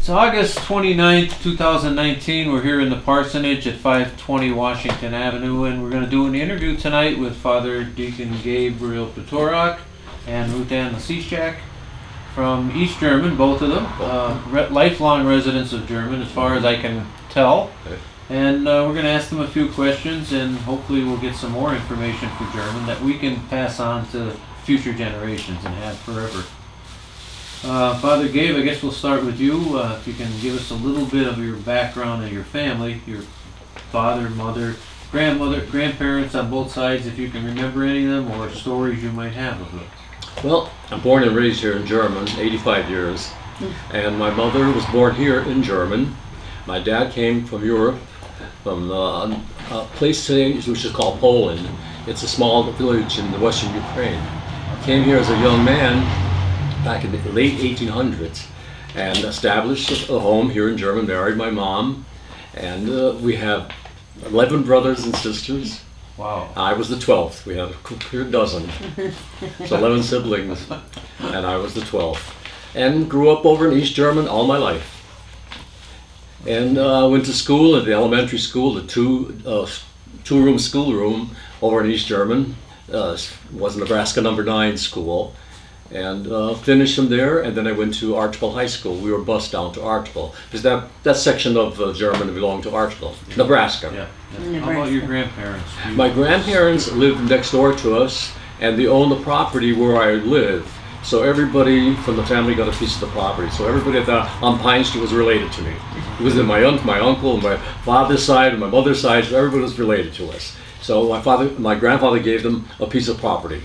It's August 29th, 2019. We're here in the parsonage at 520 Washington Avenue, and we're going to do an interview tonight with Father Deacon Gabriel Petorak and RuthAnn Latichak from East German, both of them. Lifelong residents of German, as far as I can tell. And we're going to ask them a few questions, and hopefully we'll get some more information for German that we can pass on to future generations and have forever. Father Gabe, I guess we'll start with you. If you can give us a little bit of your background and your family, your father, mother, grandmother, grandparents on both sides, if you can remember any of them, or stories you might have of them. Well, I'm born and raised here in German, 85 years, and my mother was born here in German. My dad came from Europe, from a place today which is called Poland. It's a small village in the western Ukraine. Came here as a young man back in the late 1800s and established a home here in Germany, married my mom, and we have 11 brothers and sisters. Wow. I was the 12th. We had a clear dozen. So 11 siblings, and I was the 12th. And grew up over in East German all my life. And went to school at the elementary school, the two-room schoolroom over in East German. Was Nebraska number 9 school. And finished from there, and then I went to Archibald High School. We were bused down to Archibald, because that section of Germany belonged to Archibald, Nebraska. Yeah. How about your grandparents? My grandparents lived next door to us, and they owned the property where I live. So everybody from the family got a piece of the property. So everybody on Pine Street was related to me. It was my uncle, my father's side, and my mother's side. So everybody was related to us. So my grandfather gave them a piece of property.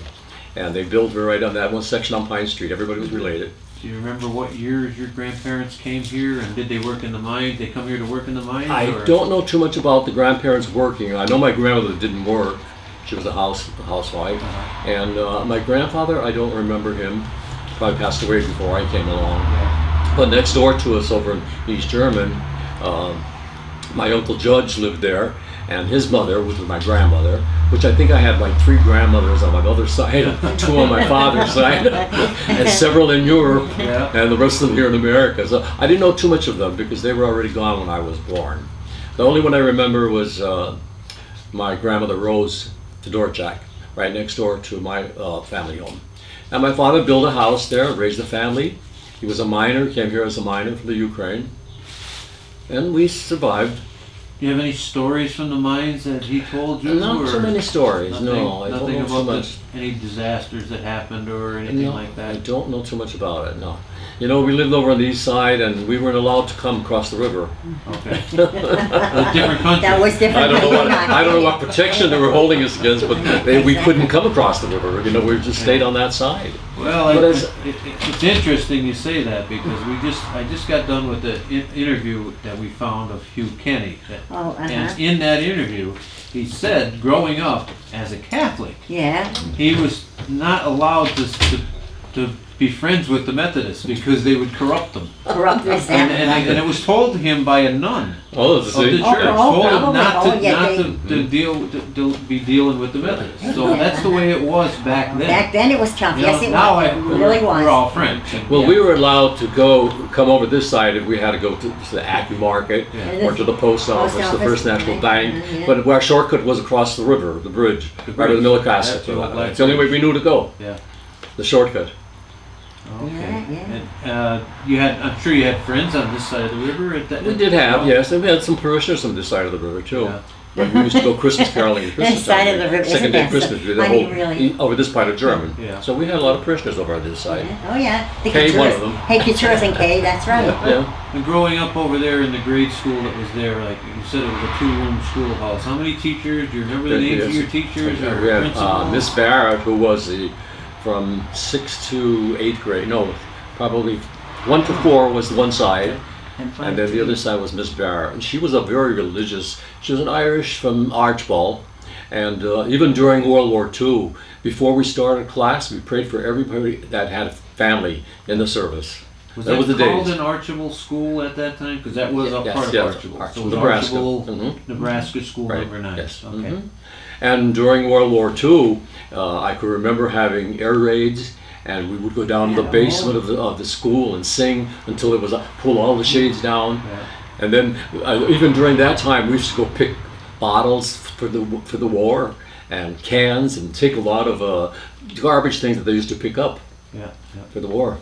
And they built right on that one section on Pine Street. Everybody was related. Do you remember what years your grandparents came here, and did they work in the mines? They come here to work in the mines? I don't know too much about the grandparents working. I know my grandmother didn't work. She was a housewife. And my grandfather, I don't remember him. Probably passed away before I came along. But next door to us over in East German, my Uncle Judge lived there. And his mother, which was my grandmother, which I think I had like 3 grandmothers on my mother's side, 2 on my father's side, and several in Europe, and the rest of them here in America. So I didn't know too much of them because they were already gone when I was born. The only one I remember was my grandmother Rose Fedorchak, right next door to my family home. And my father built a house there, raised a family. He was a miner, came here as a miner from the Ukraine, and we survived. Do you have any stories from the mines that he told you? Not too many stories, nothing, no. I nothing don't know about too much. Any disasters that happened or anything like that? I don't know too much about it, no. You know, we lived over on the east side and we weren't allowed to come across the river. Okay. A different country. That was different. I don't know what protection they were holding us against, but we couldn't come across the river. You know, we just stayed on that side. Well, it's interesting you say that because I just got done with the interview that we found of Hugh Kenny. And in that interview, he said growing up as a Catholic, he was not allowed to be friends with the Methodists because they would corrupt them. And it was told to him by a nun of the church. Told him not to be dealing with the Methodists. So that's the way it was back then. Back then it was tough. Yes, it now was. It really was. We're all friends. Well, we were allowed to come over this side if we had to go to the Acme Market or to the post office, the First National Bank. But our shortcut was across the river, the bridge, right to the Millicasset. That's the only way we knew to go. The shortcut. Okay. And I'm sure you had friends on this side of the river at that. We did have, yes, and we had some parishioners on this side of the river too. But we used to go Christmas caroling at Christmas time. Side of the river, second day Christmas, really? over this part of German. So we had a lot of parishioners over on this side. Oh yeah, the Kay, one of them. Hey, Couture's and Kay, that's right. And growing up over there in the grade school that was there, like you said, it was a 2-room schoolhouse. How many teachers? Do you remember the names of your teachers or we had principals? Miss Barrett, who was from 6th to 8th grade. No, probably 1 to 4 was the one side. And then the other side was Miss Barrett. And she was a very religious, she was an Irish from Archibald. And even during World War II, before we started class, we prayed for everybody that had a family in the service. Was that called an Archibald school at that time? Because that was a part of Archibald. So Nebraska. Nebraska School number 9. Yes. Okay. And during World War II, I could remember having air raids and we would go down to the basement of the school and sing until it was pull all the shades down. Yeah. And then even during that time, we used to go pick bottles for the war and cans and take a lot of garbage things that they used to pick up Yeah. for the war.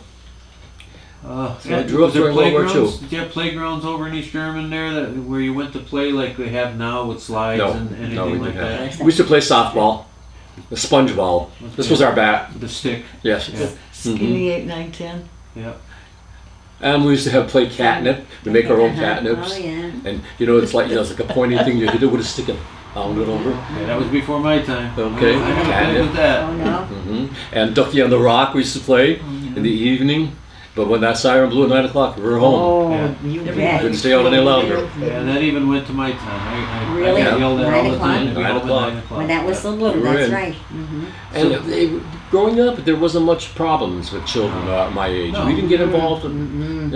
So I grew up during World War II. Did you have playgrounds over in East German there where you went to play like they have now with slides and anything no, we like didn't that? have. We used to play softball, the sponge ball. This was our bat. The stick. Yes. Yeah. Skinny 8, 9, 10. Yeah. And we used to play catnip. We make our own catnips. Oh, yeah. And it's like it's like a pointy thing you hit it with a stick and pound it over. Yeah, that was before my time. Okay. I never played with Oh, that. no. And Ducky on the Rock we used to play in the evening. But when that siren blew at 9 o'clock, we were home. Oh, Yeah. you Every bet. Couldn't stay out any longer. Yeah, that even went to my time. I Really? got yelled at 9 all the time. o'clock? to be 9 home at o'clock. 9 o'clock. When that whistle blew, You were that's in. right. And growing up, there wasn't much problems with children my age. No. We didn't get involved in,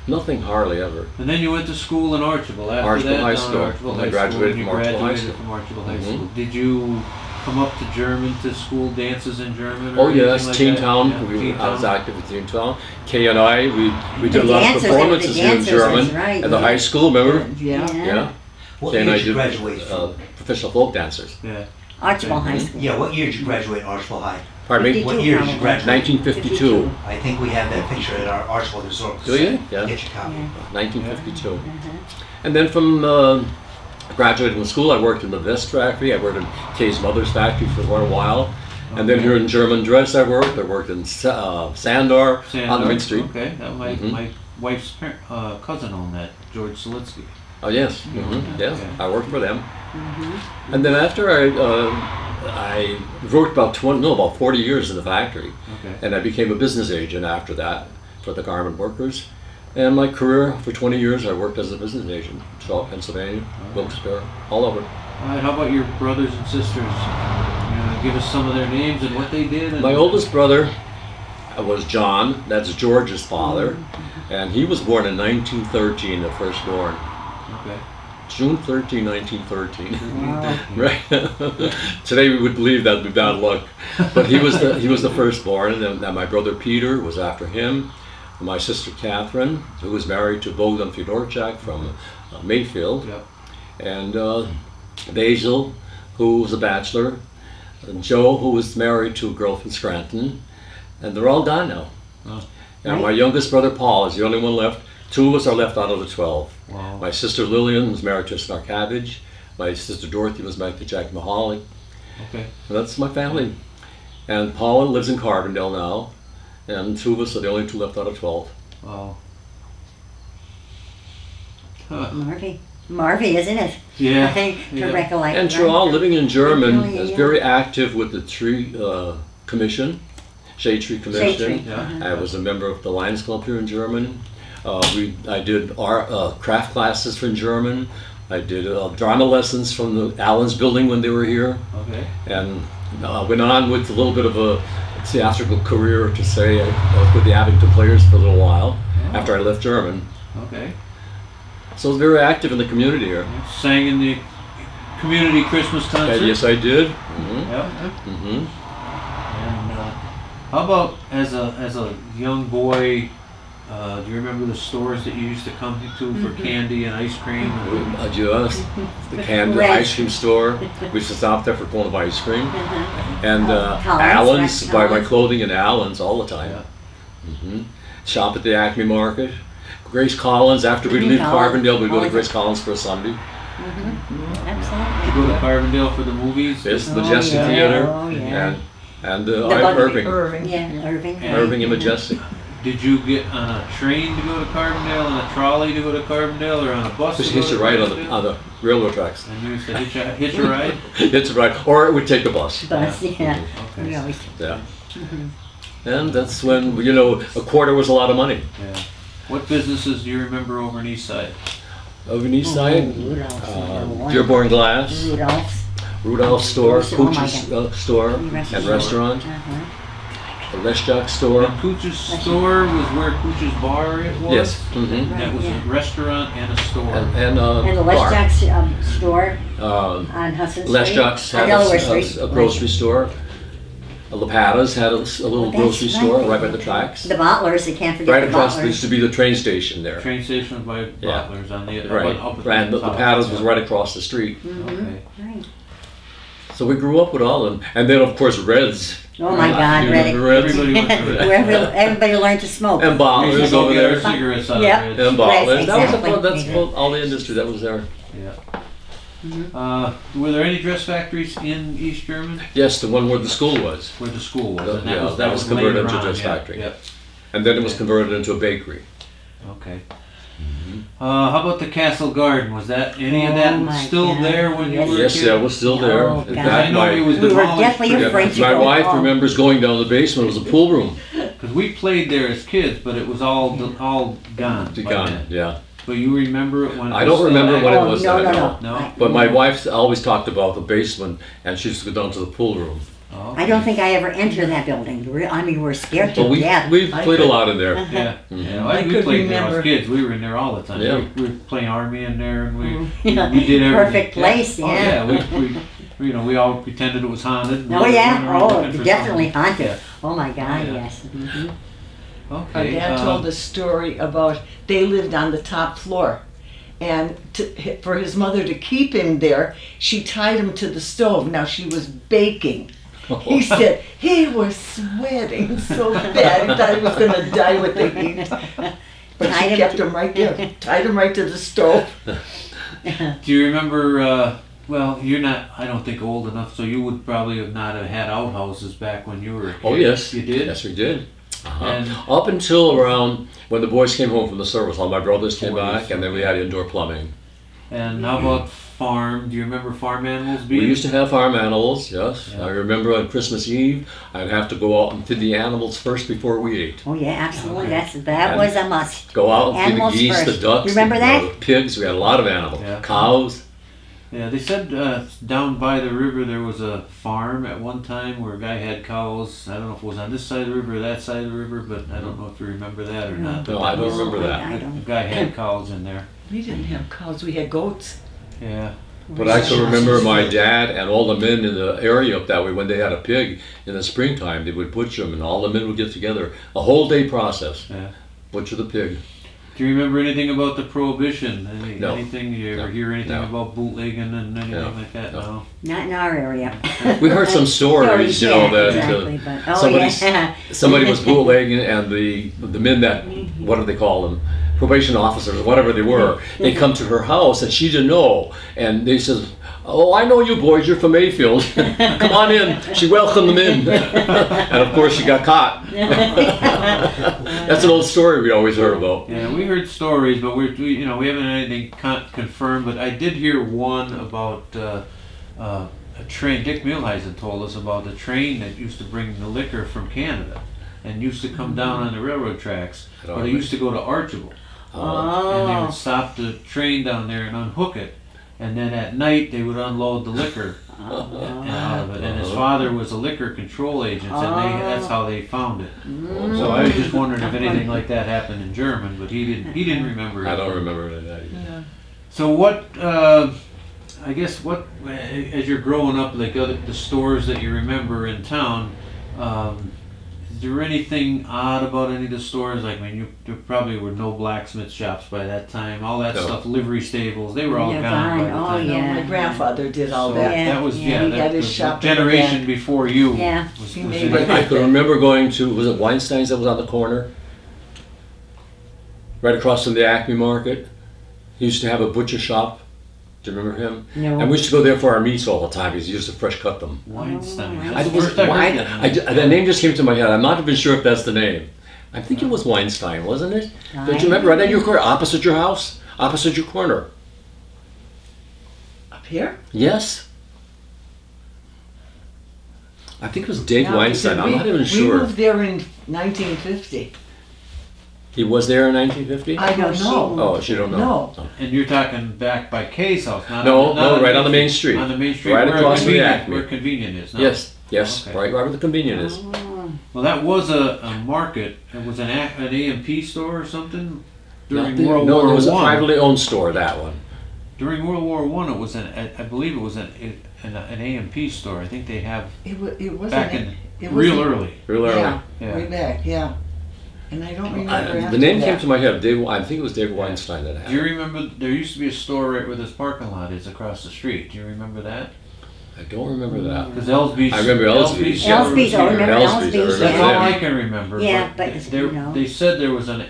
nothing hardly ever. And then you went to school in Archibald. After Archibald that, High down School. Archibald And I High graduated School. from Archibald High Graduated School. from Archibald High Mhm. School. Did you come up to German to school dances in German? Oh Or yes, anything like Teen that? Town. Yeah, I was Teen Town. active with Teen Town. Kay and I, we did a The lot of dancers, they were the performances here in dancers, German that's right, at the yeah. high school. Remember? Yeah. Yeah. What Kay and year I did you did graduate from? professional folk dancers. Yeah. Archibald High School. Yeah, what year did you graduate in Archibald High? Pardon me. 52 What year did you probably. graduate? 1952. I think we have that picture at our Archibald Historical Do you? Society. Yeah. Get your copy. Yeah. 1952. And then from graduating from school, I worked in the vest factory. I worked in Kay's mother's factory for quite a while. And then here in German dress I worked in Sandor on the Main Street. Okay, that my Mhm. my wife's cousin owned that, George Selitsky. Oh yes, yeah, Okay. I worked for them. And then after I worked about 40 years in the factory, Okay. and I became a business agent after that for the garment workers. And my career for 20 years, I worked as a business agent, Charlotte, Pennsylvania, Wilkes-Barre, all over. All right, how about your brothers and sisters? Give us some of their names and what they did. And My oldest brother was John, that's George's father, and he was born in 1913, the firstborn. Okay. June 13, 1913. Wow. Right. Today we would believe that would be bad luck, but he was the firstborn, and then my brother Peter was after him. My sister Catherine, who was married to Bogdan Fedorchak from Mayfield, Yep. and Basil, who was a bachelor, and Joe, who was married to a girl from Scranton, and they're all gone now. Oh. And my youngest brother Paul is the only one left. 2 of us are left out of the 12. Wow. My sister Lillian was married to Snarkavage. My sister Dorothy was married to Jack Mahalik. Okay. And that's my family. And Paula lives in Carbondale now. And 2 of us are the only 2 left out of 12. Wow. Huh. Marvy, isn't it? Yeah. I think to yeah. recollect. And right? Joel, living in German, Oh, yeah, is yeah. very active with the Tree Commission, Shade Tree Commission. Shade Tree. Yeah. I was a member of the Lions Club here in German. I did art, craft classes from German. I did drama lessons from the Allen's building when they were here. Okay. And went on with a little bit of a theatrical career to say. I was with the Abington Players for a little while Oh. after I left German. Okay. So I was very active in the community here. Sang in the community Christmas concert. Yes, I did. Mm-hmm. Yep. Mm-hmm. And how about as a young boy? Do you remember the stores that you used to come to for candy and ice cream? And, Yes, the canned Red. ice cream store. We used to stop there for a cone of ice cream. And Collins, Allen's, right, buy my Collins. clothing in Allen's all the time. Yeah. Shop at the Acme Market. Grace Collins, after we'd leave Collins. Carbondale, we'd go to Oh, Grace Collins for a Sunday. Absolutely. you go to Carbondale for the movies. This Oh, Majestic yeah. Theater. Oh, yeah. And Buggy. Irving. Yeah, Irving. Irving and Majestic. Did you get on a train to go to Carbondale, on a trolley to go to Carbondale, or on a bus? Just to go hitch to a ride Carbondale? on the railroad tracks. And you used to hitch a ride? Hitch a ride. Or we'd take the bus. Bus, yeah. Okay. We always, Yeah. And that's when, a quarter was a lot of money. Yeah. What businesses do you remember over in East Side? Over in East Side, Rudolph's number one. Dearborn Glass, Rudolph's. Rudolph's store, Oh my Cooch's store and restaurant, the Leshchak store. And Cooch's store was where Cooch's bar it was? Yes. Mm-hmm. That was Yeah. a restaurant and a store. And And the bar. Leshchak's store Um, on Hudson Street. Leshchak's On had Delaware Street. a grocery store. Lapata's had a little that's grocery store right. right by the tracks. The Bottlers, you can't forget Right the across, there Bottlers. used to be the train station there. Train station by Yeah. Butler's on the Right, up at and the top. Lapata's was right across the street. Okay. Right. So we grew up with all of them. And then, of course, Reds. Oh my God, You Reddick. remember Reds? Everybody went to Red. Where everybody learned to smoke. And We used to Bottlers go over get our there. cigarettes out Yep. of Red's. And Bottlers. Right, That was exactly. that's all the industry that was there. Were there any dress factories in East German Yes, the one where the school was. where the school was? And Yeah, that was later converted into a on, dress yeah, factory. Yep. And then it was converted into a bakery. Okay. How about the Castle Garden? Was that any of Oh that my still God. there when you Yes. were a Yes, kid? that was still there. Oh, In God. fact, I know it was We were demolished. definitely afraid to my go. wife Oh. remembers going down to the basement. It was a pool room. Because we played there as kids, but it was all gone. by Gone, then. yeah. But you remember it when I it don't was still remember active? when it Oh, was no, there, no, no. I- But my wife always talked about the basement, and she used to go down to the pool room. Oh, I don't think I ever entered that building. I mean, we were scared to But we death. played a lot in there. Yeah, Mhm. yeah. I We could played there remember. as kids. We were in there all the time. Yeah. We were playing army in there, and Yeah. we did everything. Perfect place, Oh, yeah. we all pretended it was haunted. and Oh we were yeah, running around oh, looking for definitely something. haunted. Oh my God, Yeah. yes. Mhm. My Okay. dad told a story about they lived on the top floor. And for his mother to keep him there, she tied him to the stove. Now she was baking. He said he was sweating so bad he thought he was going to die with the heat. But Tied she him kept to- him right there, tied him right to the stove. Do you remember? Well, you're not. I don't think old enough, so you would probably not have had outhouses back when you were a kid. Oh yes, You did. Yes, we did. Uh-huh. And- Up until around when the boys came home from the service, all my brothers came Boys, back, and then we had indoor plumbing. And how about farm? Do you remember farm animals being? We used to have farm animals. Yes, Yeah. I remember on Christmas Eve, I'd have to go out and feed the animals first before we ate. Oh yeah, absolutely. Okay. That And was a must. Go out and feed the Animals geese, first. the ducks, You remember that? the pigs. We had a lot of animals. Yeah. Cows. Yeah, they said down by the river there was a farm at one time where a guy had cows. I don't know if it was on this side of the river or that side of the river, but I don't know if you remember that or not. No, I don't remember that. I The don't. guy had cows in there. We didn't have cows, we had goats. Yeah. But I can remember my dad and all the men in the area up that way, when they had a pig in the springtime, they would butcher them and all the men would get together. A whole day process. Yeah. Butcher the pig. Do you remember anything about the prohibition? No. Anything? You ever No. hear anything No. about bootlegging and anything No. like that? No. No. Not in our area. We heard some stories, you know, yeah, that exactly, but, oh somebody's- yeah. somebody was bootlegging and the men that, what do they call them? Probation officers, whatever they were, they come to her house and she didn't know. And they says, "Oh, I know you boys, you're from Mayfield. Come on in." She welcomed them in. And of course she got caught. That's an old story we always heard about. Yeah, we heard stories, but we haven't had anything confirmed. But I did hear one about a train. Dick Milheisen told us about a train that used to bring the liquor from Canada and used to come down on the railroad tracks, I don't but it used to go to Archibald. And they would Oh. stop the train down there and unhook it, and then at night they would unload the liquor out of it. And his father was a liquor control agent, and that's how they found it. So I was just wondering if anything like that happened in German, but he didn't remember it. I don't remember that either. So what? I guess what as you're growing up, like the stores that you remember in town. Is there anything odd about any of the stores? Like, I mean, there probably were no blacksmith shops by that time. All that No. stuff, livery stables, they were all They're gone by gone. the Oh, time. yeah. My grandfather did all So that. Yeah. that was yeah, he that had his the shop in the generation back. before you. Yeah. Was He was made in But it. I can remember going to, was it Weinstein's that was on the corner? Right across from the Acme Market. He used to have a butcher shop. Do you remember him? No. And we used to go there for our meats all the time because he used to fresh cut them. Weinstein. Oh, That's I the was first I heard that. that name just came to my head. I'm not even sure if that's the name. I think it was Weinstein, wasn't it? Don't you remember? Right on your corner, opposite your house, opposite your corner. Up here? Yes. I think it was Dave No, Weinstein. because I'm not even We sure. moved there in 1950. He was there in 1950. I don't know. Oh, she don't know. No. And you're talking back by Kay's house, not No, on, not no, right on the main street. On the main street, Right where across from the convenient, Acme. where convenient is. No? Yes, yes, Okay. right where the convenient is. Well, that was a market. It was an A&P store or something during Nothing- World no, it was War a One. privately owned store. That one. During World War One, it was I believe it was an A&P store. I think they have It wasn't. back in it real wasn't- early. Real early. Yeah, Yeah. way back, yeah. And I don't remember after The name that. came to my head. I think it was David Weinstein that had Do you it. remember there used to be a store right where this parking lot is across the street? Do you remember that? I don't remember that. Because Elsby's. I remember Elsby's. store was Elsby's, I here. remember Elsby's, I Elsby's. remember That's Yeah. all I can remember. Yeah, but, they, no. they said there was an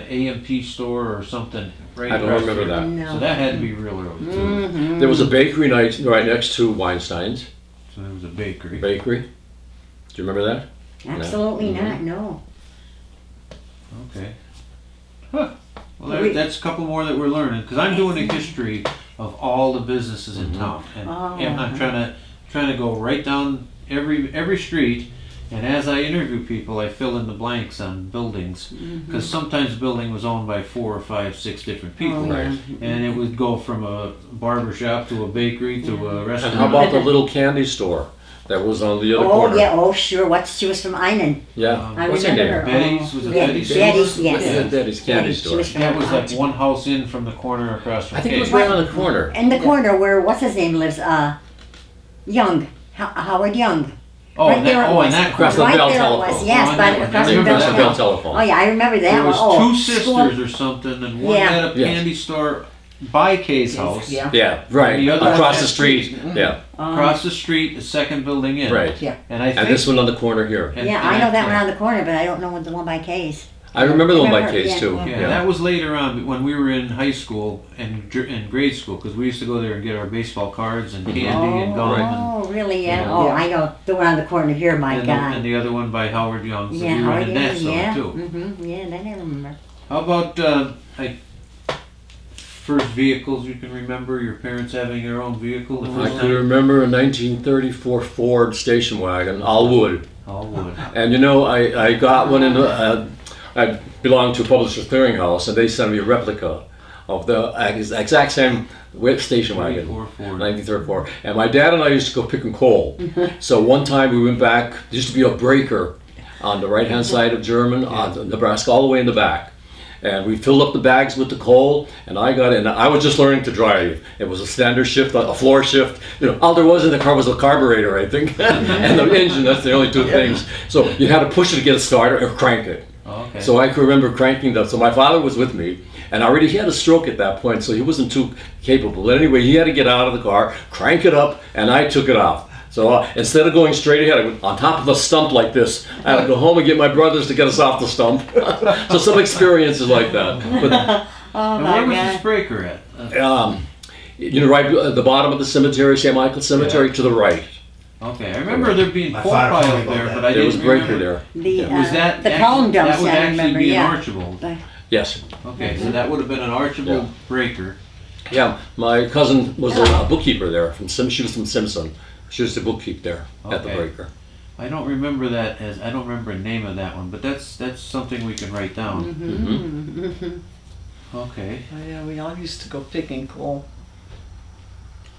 A&P store or something right I don't across the remember street. that. So No. that had to be real early too. Mhm. There was a bakery right next to Weinstein's. So there was a bakery. Bakery. Do you remember that? Absolutely not, no. Okay. Huh. Well, Well, we- that's a couple more that we're learning because I'm doing a history of all the businesses in town, and Oh. I'm trying to go right down every street. And as I interview people, I fill in the blanks on buildings because sometimes a building was owned by 4 or 5, 6 different people, Oh, yeah. and it would go from a barber shop to a bakery to a And restaurant. how about the little candy store that was on the other Oh, corner? yeah, oh, sure. She was from Einan. Yeah. I What's her remember name? her. Betty's? Was it Yeah, Betty's? Betty's, yes. Yeah, Betty's candy Betty, she store. was from That was like Oxford. one house in from the corner across from I think it was Kate. right on the corner. In the corner where, what's his name lives, Young, Howard Young. Oh, Right and there that, it oh, was. and that Across corner. the Right Bell there it telephone. was, yes, Oh, I by, know. across I the remember Bell Across the that. Bell telephone. telephone. Oh, yeah, I remember that There one. was Oh, two school- sisters or something, and one Yeah. had a Yes. candy store by Kay's house. Yeah. Yeah, right. The other Across one- the street. Yeah, Across the street, the second building in. right. Yeah. And I think And this one on the corner here. and- Yeah, and I know that one yeah. on the corner, but I don't know the one by Kay's. I remember the one by Remember, Case yeah. too. Yeah, that was later on when we were in high school and in grade school because we used to go there and get our baseball cards and candy and gum. And, Oh, really? Yeah. Yeah. Oh, Yeah. I know the one on the corner here. My and the, God. and the other one by Howard Young. So Yeah, we Howard rented Young. that store Yeah. too. Yeah, that I remember. How about like first vehicles you can remember? Your parents having their own vehicle the I first can time? remember a 1934 Ford station wagon, all wood. All wood. And you know, I got one in the, I belonged to a publisher's clearinghouse, and they sent me a replica of the exact same station wagon, 34 Ford. 1934. And my dad and I used to go picking coal. So one time we went back, there used to be a breaker on the right-hand side of German, on Nebraska, all the way in the back. And we filled up the bags with the coal, and I got in. I was just learning to drive. It was a standard shift, a floor shift. You know, all there was in the car was a carburetor, I think, and the engine. That's the only two things. So you had to push it to get it started or crank it. Okay. So I can remember cranking that. So my father was with me, and already he had a stroke at that point, so he wasn't too capable. But anyway, he had to get out of the car, crank it up, and I took it off. So instead of going straight ahead, I went on top of a stump like this. I had to go home and get my brothers to get us off the stump. So some experiences like that. But Oh and my where was God. this breaker at? you know, right at the bottom of the cemetery, St. Michael's Cemetery, to the right. Okay, I remember there being My coal father told me piles about there, that. but I There didn't was a breaker remember. there. The Was that the actually- column dumps? That would I actually remember. be Yeah. an Archibald. Yes. Okay, so that would have been an Archibald Yeah. breaker. Yeah, my cousin was a bookkeeper there. She was from Simpson. She was the bookkeeper there at the Okay. breaker. I don't remember that as I don't remember the name of that one, but that's something we can write down. Okay. Oh, yeah, we all used to go picking coal.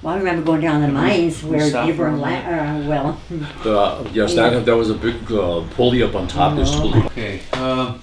Well, I remember going down the mines we where stopped Gabriel, for a well, Yes, that was a big pulley up on top. This pulley. Okay. Now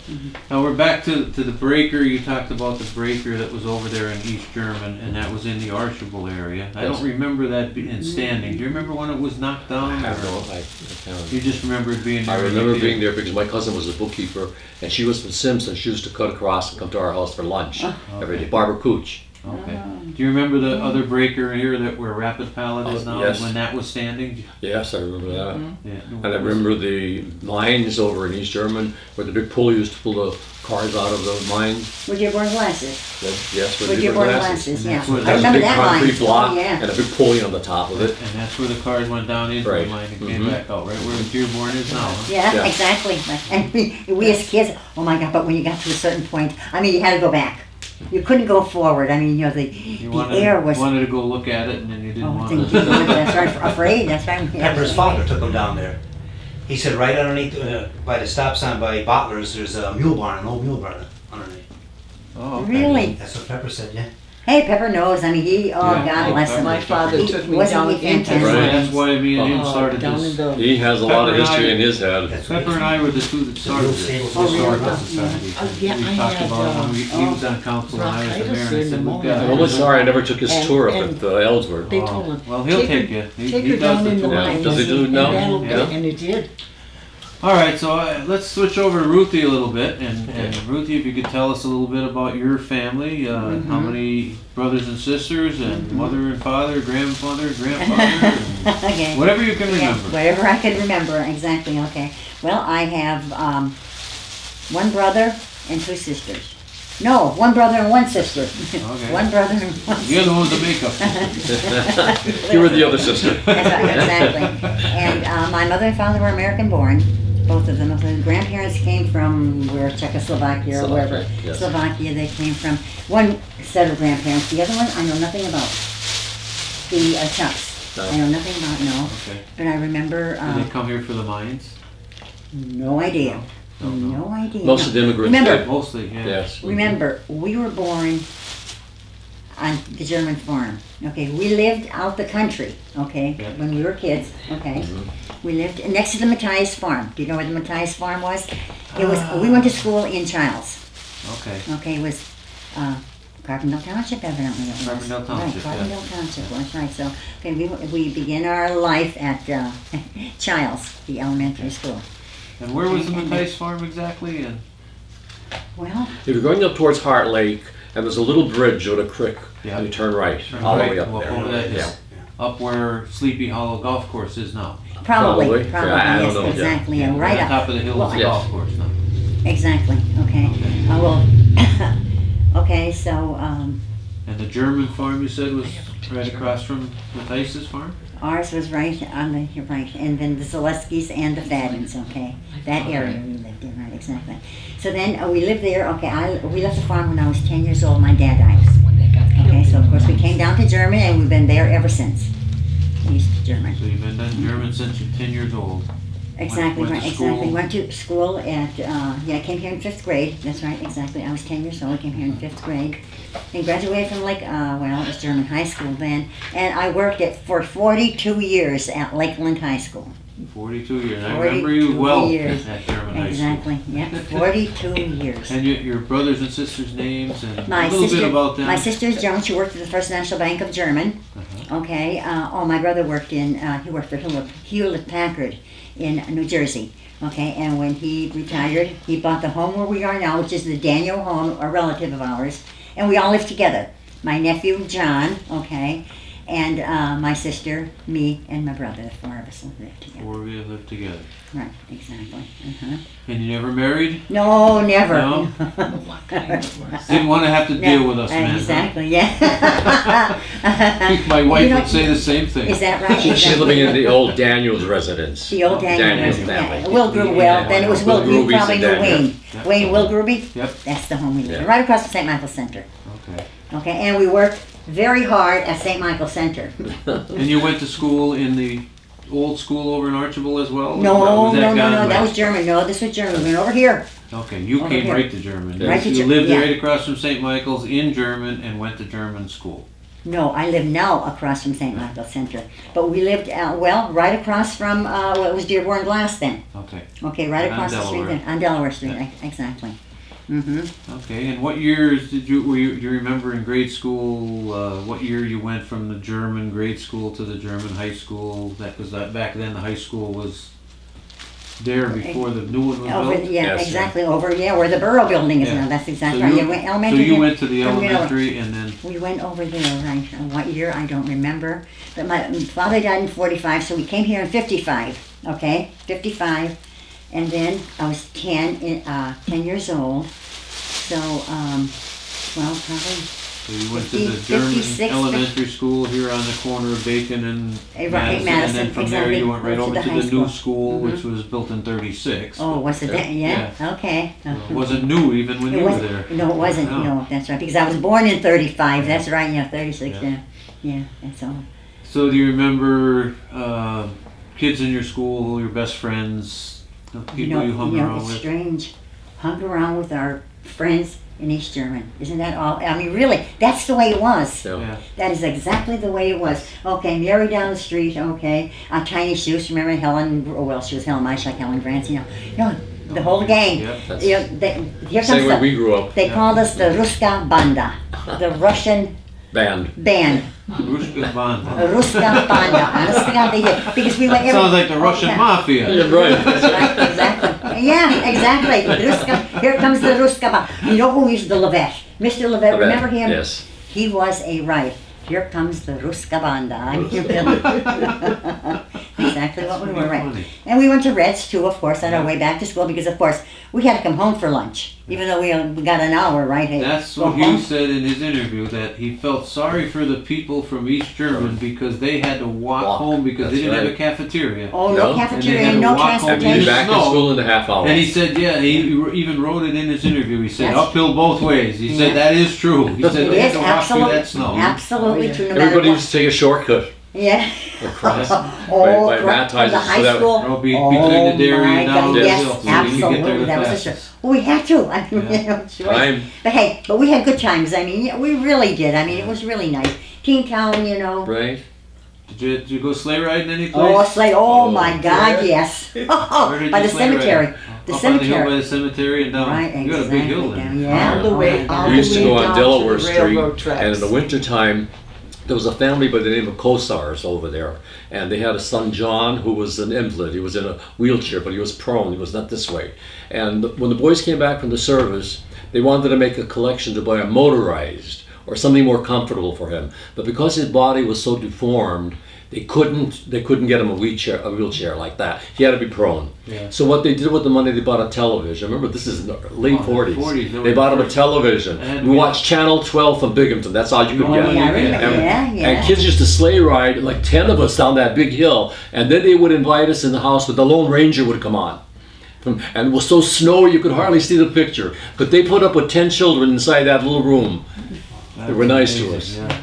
we're back to the breaker. You talked about the breaker that was over there in East German, and that was in the Archibald area. I Yes. don't remember that in standing. Do you remember when it was knocked down? I don't know. You just remember it being there. I when you remember did. being there because my cousin was a bookkeeper, and she was from Simpson. She used to cut across and come to our house for lunch every day. Barbara Cooch. Okay. Do you remember the other breaker here that where Rapid Pallet is now? Yes. When that was standing? Yes, I remember that. Yeah. And I remember the mines over in East German where the big pulley used to pull the cars out of the mines. would you wear glasses? Yes, with Would you the wear glasses. glasses? Yeah. That's what- I That's a remember big that line. concrete block Oh, yeah. and a big pulley on the top of it. And that's where the cars went down into Right. the mine and came Mhm. back out, right where Dearborn is now. Huh? Yeah, Yeah. exactly. And we as kids, oh my God, but when you got to a certain point, I mean, you had to go back. You couldn't go forward. I mean, you know, You the air was, wanted to go look at it, and then you didn't oh, want thank to. you. That's right, afraid, that's right. Pepper's father took him down there. He said right underneath, by the stop sign by Bottler's, there's a mule barn, an old mule barn underneath. Oh, okay. Really? That's what Pepper said, yeah. Hey, Pepper knows. I mean, Yeah. God bless him. My father He took me wasn't down even into intense. Right. That's why me and him started down in this. the He has a lot of Pepper and history I- in his head. Pepper and I were the two that started this. Oh, really? Historical Society. Oh, yeah, We I talked had, about it when he was on council and I was the mayor. And I bronchitis in said, the we've got. I'm only sorry I never took his And- tour up and- at Ellsworth. They Oh, told him. well, he'll take her, you. He Take her does down the in the tour. mines. Does he do it now? Yeah. And it did. All right, so let's switch over to Ruthie a little bit, and Ruthie, if you could tell us a little bit about your family, how many brothers and sisters, and mother and father, grandfather, grandfather, and Okay. whatever you can Yeah, remember. whatever I can remember, exactly, okay. Well, I have one brother and two sisters. No, one brother and one sister. Okay. One brother and one The other one's the makeup sister. You were the other sister. That's right, exactly. And my mother and father were American born, both of them. The grandparents came from Czechoslovakia or wherever. Yes. Slovakia they came from. One set of grandparents, the other one I know nothing about. The Chucks. No. I know nothing about, no. Okay. But I remember, Did they come here for the mines? no idea. No, no. No idea. Most of the immigrants Remember, did. Mostly, yeah. Yes. Remember, we were born on the German farm. Okay, we lived out the country. Okay, Yeah. when we were kids. Okay, we lived next to the Matthias farm. Do you know where the Matthias farm was? It was. We went to school in Childs. Okay. Okay, it was Carbondale Township, evidently. It was. Carbondale Township, Right, yeah. Carbondale Township. That's right. So, okay, we began our life at Childs, the elementary school. And where was the And- Matthias farm exactly? And Well, If you're going up towards Heart Lake, and there's a little bridge or a creek, Yeah. and you turn right, Turn all right, the way up walk there. over that hill. Yeah. Up where Sleepy Hollow Golf Course is now. probably, Probably. probably, Yeah, I don't yes, know, yeah. exactly, and right on up. top of the hill is the Yes. golf course now. Exactly. Okay. Well. Okay. So And the German farm you said was right across from Matthias's farm? ours was right on the right, and then the Zaleskis and the Fadens. Okay, that area we lived in. Right. Exactly. So then we lived there. Okay. We left the farm when I was 10 years old. My dad died. When they got killed. Okay. So of course we came down to Germany, and we've been there ever since. East German. So you've been in German since you're 10 years old. Exactly, went to right, exactly. school. Went to school at, I came here in 5th grade. That's right, exactly. I was 10 years old, came here in 5th grade. And graduated from it was German high school then. And I worked for 42 years at Lakeland High School. 42 years. I 42 remember you well years. at German high Exactly, yeah, 42 years. school. And your brothers and sisters' names and My a little sister, bit about them. my sister's Joan. She worked at the First National Bank of German. Okay. My brother worked he worked for Hewlett Packard in New Jersey. Okay. And when he retired, he bought the home where we are now, which is the Daniel home, a relative of ours, and we all lived together. My nephew John. Okay. And my sister, me, and my brother. The 4 of us lived together. 4 of you lived together. Right. Exactly. Uh-huh. And you never married? No, never. No? What kind of was? Didn't want to have to deal with us, man. Exactly. Yeah. My wife You know- would say the same thing. Is that right? She's Exactly. living in the old Daniels residence. The old Daniel Daniels residence, family. yeah. Will Grube, well, then it was Will Will Grube, Gruby's probably and knew Daniel. Wayne. Yeah. Wayne Will Gruby? Yep. That's the home we lived in, Yeah. right across from St. Michael's Center. Okay. Okay, and we worked very hard at St. Michael's Center. And you went to school in the old school over in Archibald as well? No, Was no, that no, gone no, that by- was German. No, this was German. We went over here. Okay, you over came here. right to German. Right to You Ger- lived yeah. right across from St. Michael's in German and went to German school. No, I live now across from St. Michael's Center. But we lived, right across from, it was Dearborn Glass then. Okay. Okay, right On across the street Delaware. then, on Delaware Street, exactly. Mm-hmm. Okay, and what years do you remember in grade school, what year you went from the German grade school to the German high school? That was back then the high school was there before the new one was Over, built? yeah, Yes, exactly, over, where the Borough Building is Yeah. now, that's So exactly right. you, went so elementary. you went to the from middle. elementary and then, We went over there, right, what year, I don't remember. But my father died in 45, so we came here in 55, okay, 55. And then I was 10 years old, so, probably, so you went to the 50, German 56, elementary school here on the corner of Bacon and Right, Madison. And Madison, then from there exactly. you went right Went to over the to high the new school. school, Mhm. which was built in 36. oh, was it that, yeah, okay. So it wasn't new even when It you were wasn't- there. No, it wasn't, No. no, that's right, because I was born in 35, that's right, yeah, 36, Yeah. yeah, that's all. So do you remember kids in your school, your best friends, the people you hung around it's with? strange. Hung around with our friends in East German. Isn't that all? I mean, really, that's the way it was. Yeah. Yeah. That is exactly the way it was. Okay, Mary down the street, okay. Tiny Shoes, remember Helen, well, she was Helen Meisch, like Helen Grant, the whole gang. Yep. That's You know, here same comes way the, we grew up. they called us the Ruska Banda, the Russian Band. band. Ruska Banda. Ruska Banda. Honest to God, they did. Because we went Sounds like the Russian yeah. mafia. Yeah, right. Right, exactly. Yeah, exactly. Ruska, here comes the Ruska Banda. You know who is the Levette? Mr. Levette, remember him? Yes. He was a right. Here comes the Ruska Banda. I mean, exactly what we were, right. Funny. And we went to Reds too, of course, on our way back to school because, of course, we had to come home for lunch, even though we got an hour, right? Hey, That's go what Hugh home. said in his interview, that he felt sorry for the people from East German because they had to walk home because they That's didn't have a right. cafeteria. Oh, No. no cafeteria, And they had no to walk home. And be transportation. back in No. school in a half hour. And he said, yeah, he even wrote it in his interview. He said, Yes. uphill both ways. He said, Yeah. that is true. He said, It they had is to walk through absolutely, that snow. absolutely true, no matter Everybody what. used to take a shortcut Yeah. across Oh, by from baptizing. the high school. Or between the dairy my and down God, the yes, hill. So you could get there absolutely. the That was a fastest. Well, we had to. I mean, Yeah. you know, choice. Time. But hey, but we had good times. I mean, yeah, we really did. I mean, it was really nice. Teen Town, you know. Right? Did you go sleigh riding any place? Oh, sleigh. Oh, Oh, my God, yeah. yes. Where Oh, did by you the sleigh ride? cemetery. The Up on the hill by cemetery. the cemetery and down. Right, You got a big hill exactly, there. yeah. All the way, Oh, all We the used to way go on down Delaware to the Street, railroad tracks. and in the wintertime, there was a family by the name of Kosars over there, and they had a son, John, who was an invalid. He was in a wheelchair, but he was prone. He was not this way. And when the boys came back from the service, they wanted to make a collection to buy a motorized or something more comfortable for him. But because his body was so deformed, they couldn't get him a wheelchair like that. He had to be prone. Yeah. So what they did with the money, they bought a television. Remember, this is in the late Oh, 40s. 40s, they They were bought him a first. television. And We we- watched Channel 12 from Binghamton. That's all you could Oh, get. Yeah, I remember. And, Yeah. and kids used to sleigh ride, like 10 of us down that big hill, and then they would invite us in the house, but the Lone Ranger would come on. And it was so snowy you could hardly see the picture. But they put up with 10 children inside that little room. That They were was nice to amazing, us. yeah.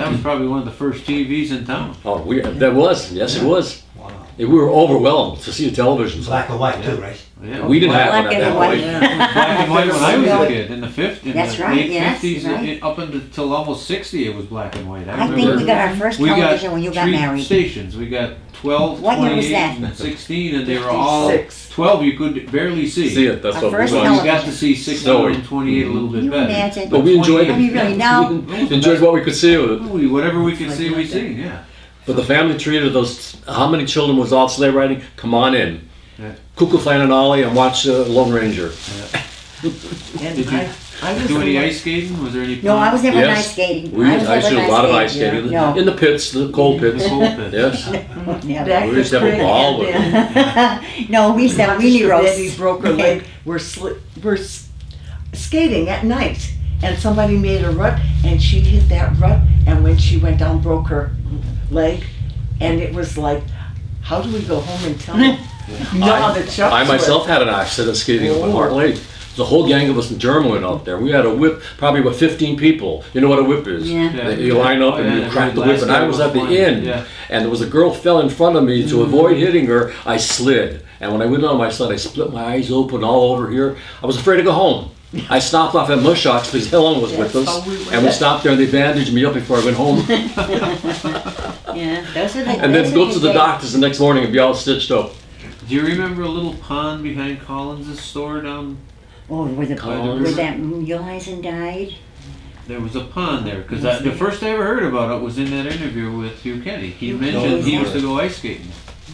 That was probably one of the first TVs in town. Oh, that was, yes it was. Wow. We were overwhelmed to see a television. Black and white too, right? Yeah, We didn't have Black one at and that white. point. black and white when I was a Yeah. kid in the 50s. That's in the right, late yes, 50s right. Up until almost 60 it was black and white. I think we got our first We got television when you got 3 married. stations. We got 12, What year was 28, that? and 16, and they were all 56. 12 you could barely see. See it, that's Our what we first watched. You television. got to see 16 Snowy. and 28 a little Can bit you better. imagine? But we enjoyed 28 I mean, really, now, We enjoyed what we could see with it. Whatever we could see, we seen. Yeah. But the family treated those, how many children was out sleigh riding? Come on in. Yeah. Cuckoo Flan and Ollie and watch Lone Ranger. And Did you I was do any in- ice skating? Was there any? no, I was never Yes. ice skating. We used, I used to do a lot of ice skating. skating No. in the pits, the cold pits. The cold pits. Yes. Yeah. Back We used to to have a Craig ball with and No, we used to have Sister weenie Betty roasts. broke her leg. We're skating at night, and somebody made a rut, and she hit that rut, and when she went down, broke her leg, and it was like, how do we go home and tell them? No, the chucks I were- myself had an accident skating up in Oh. Heart Lake. The whole gang of us in German went out there. We had a whip, probably with 15 people. You know what a whip is? Yeah. Yeah. You line up Oh, and yeah, you crack the last whip. And I guy was was at the flying. end, Yeah. and there was a girl fell in front of me. To avoid hitting her, I slid. And when I went on my sled, I split my eyes open all over here. I was afraid to go home. I stopped off at Mushocks because Helen was with That's us, how we went. and we stopped there and they bandaged me up before I went home. Yeah, those are the. And then those go are to the days. doctors the next morning and be all stitched up. Do you remember a little pond behind Collins' store down? Oh, where the Collins. where that Muleisen died. There was a pond there because the first I ever heard about it was in that interview with Hugh Kenny. He Hugh mentioned he Kenny. used to go ice skating.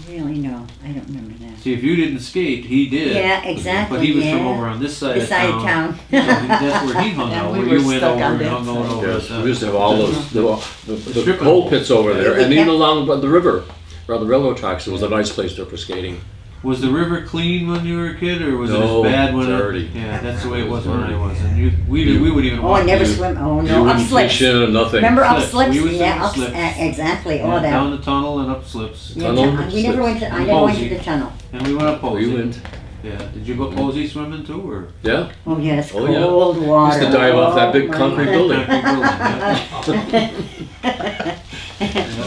Really, no, I don't remember that. See, if you didn't skate, he did. Yeah, exactly. But he was yeah. from over on this side This of side town. of town. So that's where he hung And out. we Where were you went stuck over on and that hung out side. over. Yes, the- we used to have all those, the strip cold club. pits over there, Yeah. and even along the river, around the railroad tracks, it was a nice place there for skating. Was the river clean when you were a kid, or was No, it as bad when dirty. Yeah, that's the way it was It was when I dirty. was. And we wouldn't even. Oh, I walk never through. swim. Oh You no, up wouldn't slips. fish in or nothing. Remember up Slips. slips? We was Yeah, doing up slips. exactly. Yeah, All that. down the tunnel and up slips. Yeah, Tunnel, we never went to. I never went to the tunnel. And we went up We Posey. went, Yeah. Did you go Posey swimming too, or? yeah. Oh yes, Oh, yeah. cold water. Used to dive off that big Oh, my concrete God. building. Concrete building, yeah.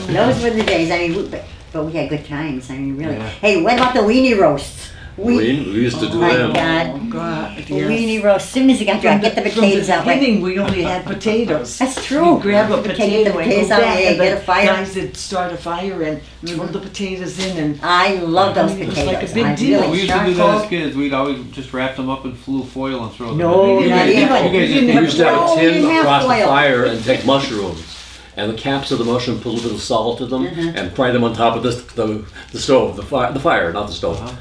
Those were the days. I mean, but we had good times. I mean, really. Yeah. Hey, what about the weenie roasts? We used to do my them. God. Oh, God, Weenie yes. roast. As soon as you got dry, get the potatoes out. From the Right. beginning, we only had potatoes. That's true. You grab a Get the potato and potatoes go out, back, yeah, and get a the fire. guys would start a fire and throw the potatoes in, and I love those It was potatoes. like a big I deal. really We used to do that charcoal. as kids. We'd always just wrap them up in blue foil and throw them. No, in. not You even. guys You didn't didn't We have used to have No, a we tin didn't have across the foil. fire and take mushrooms. And the caps of the mushroom, put a little salt in them, and fry them on top of the stove, the fire, not the stove.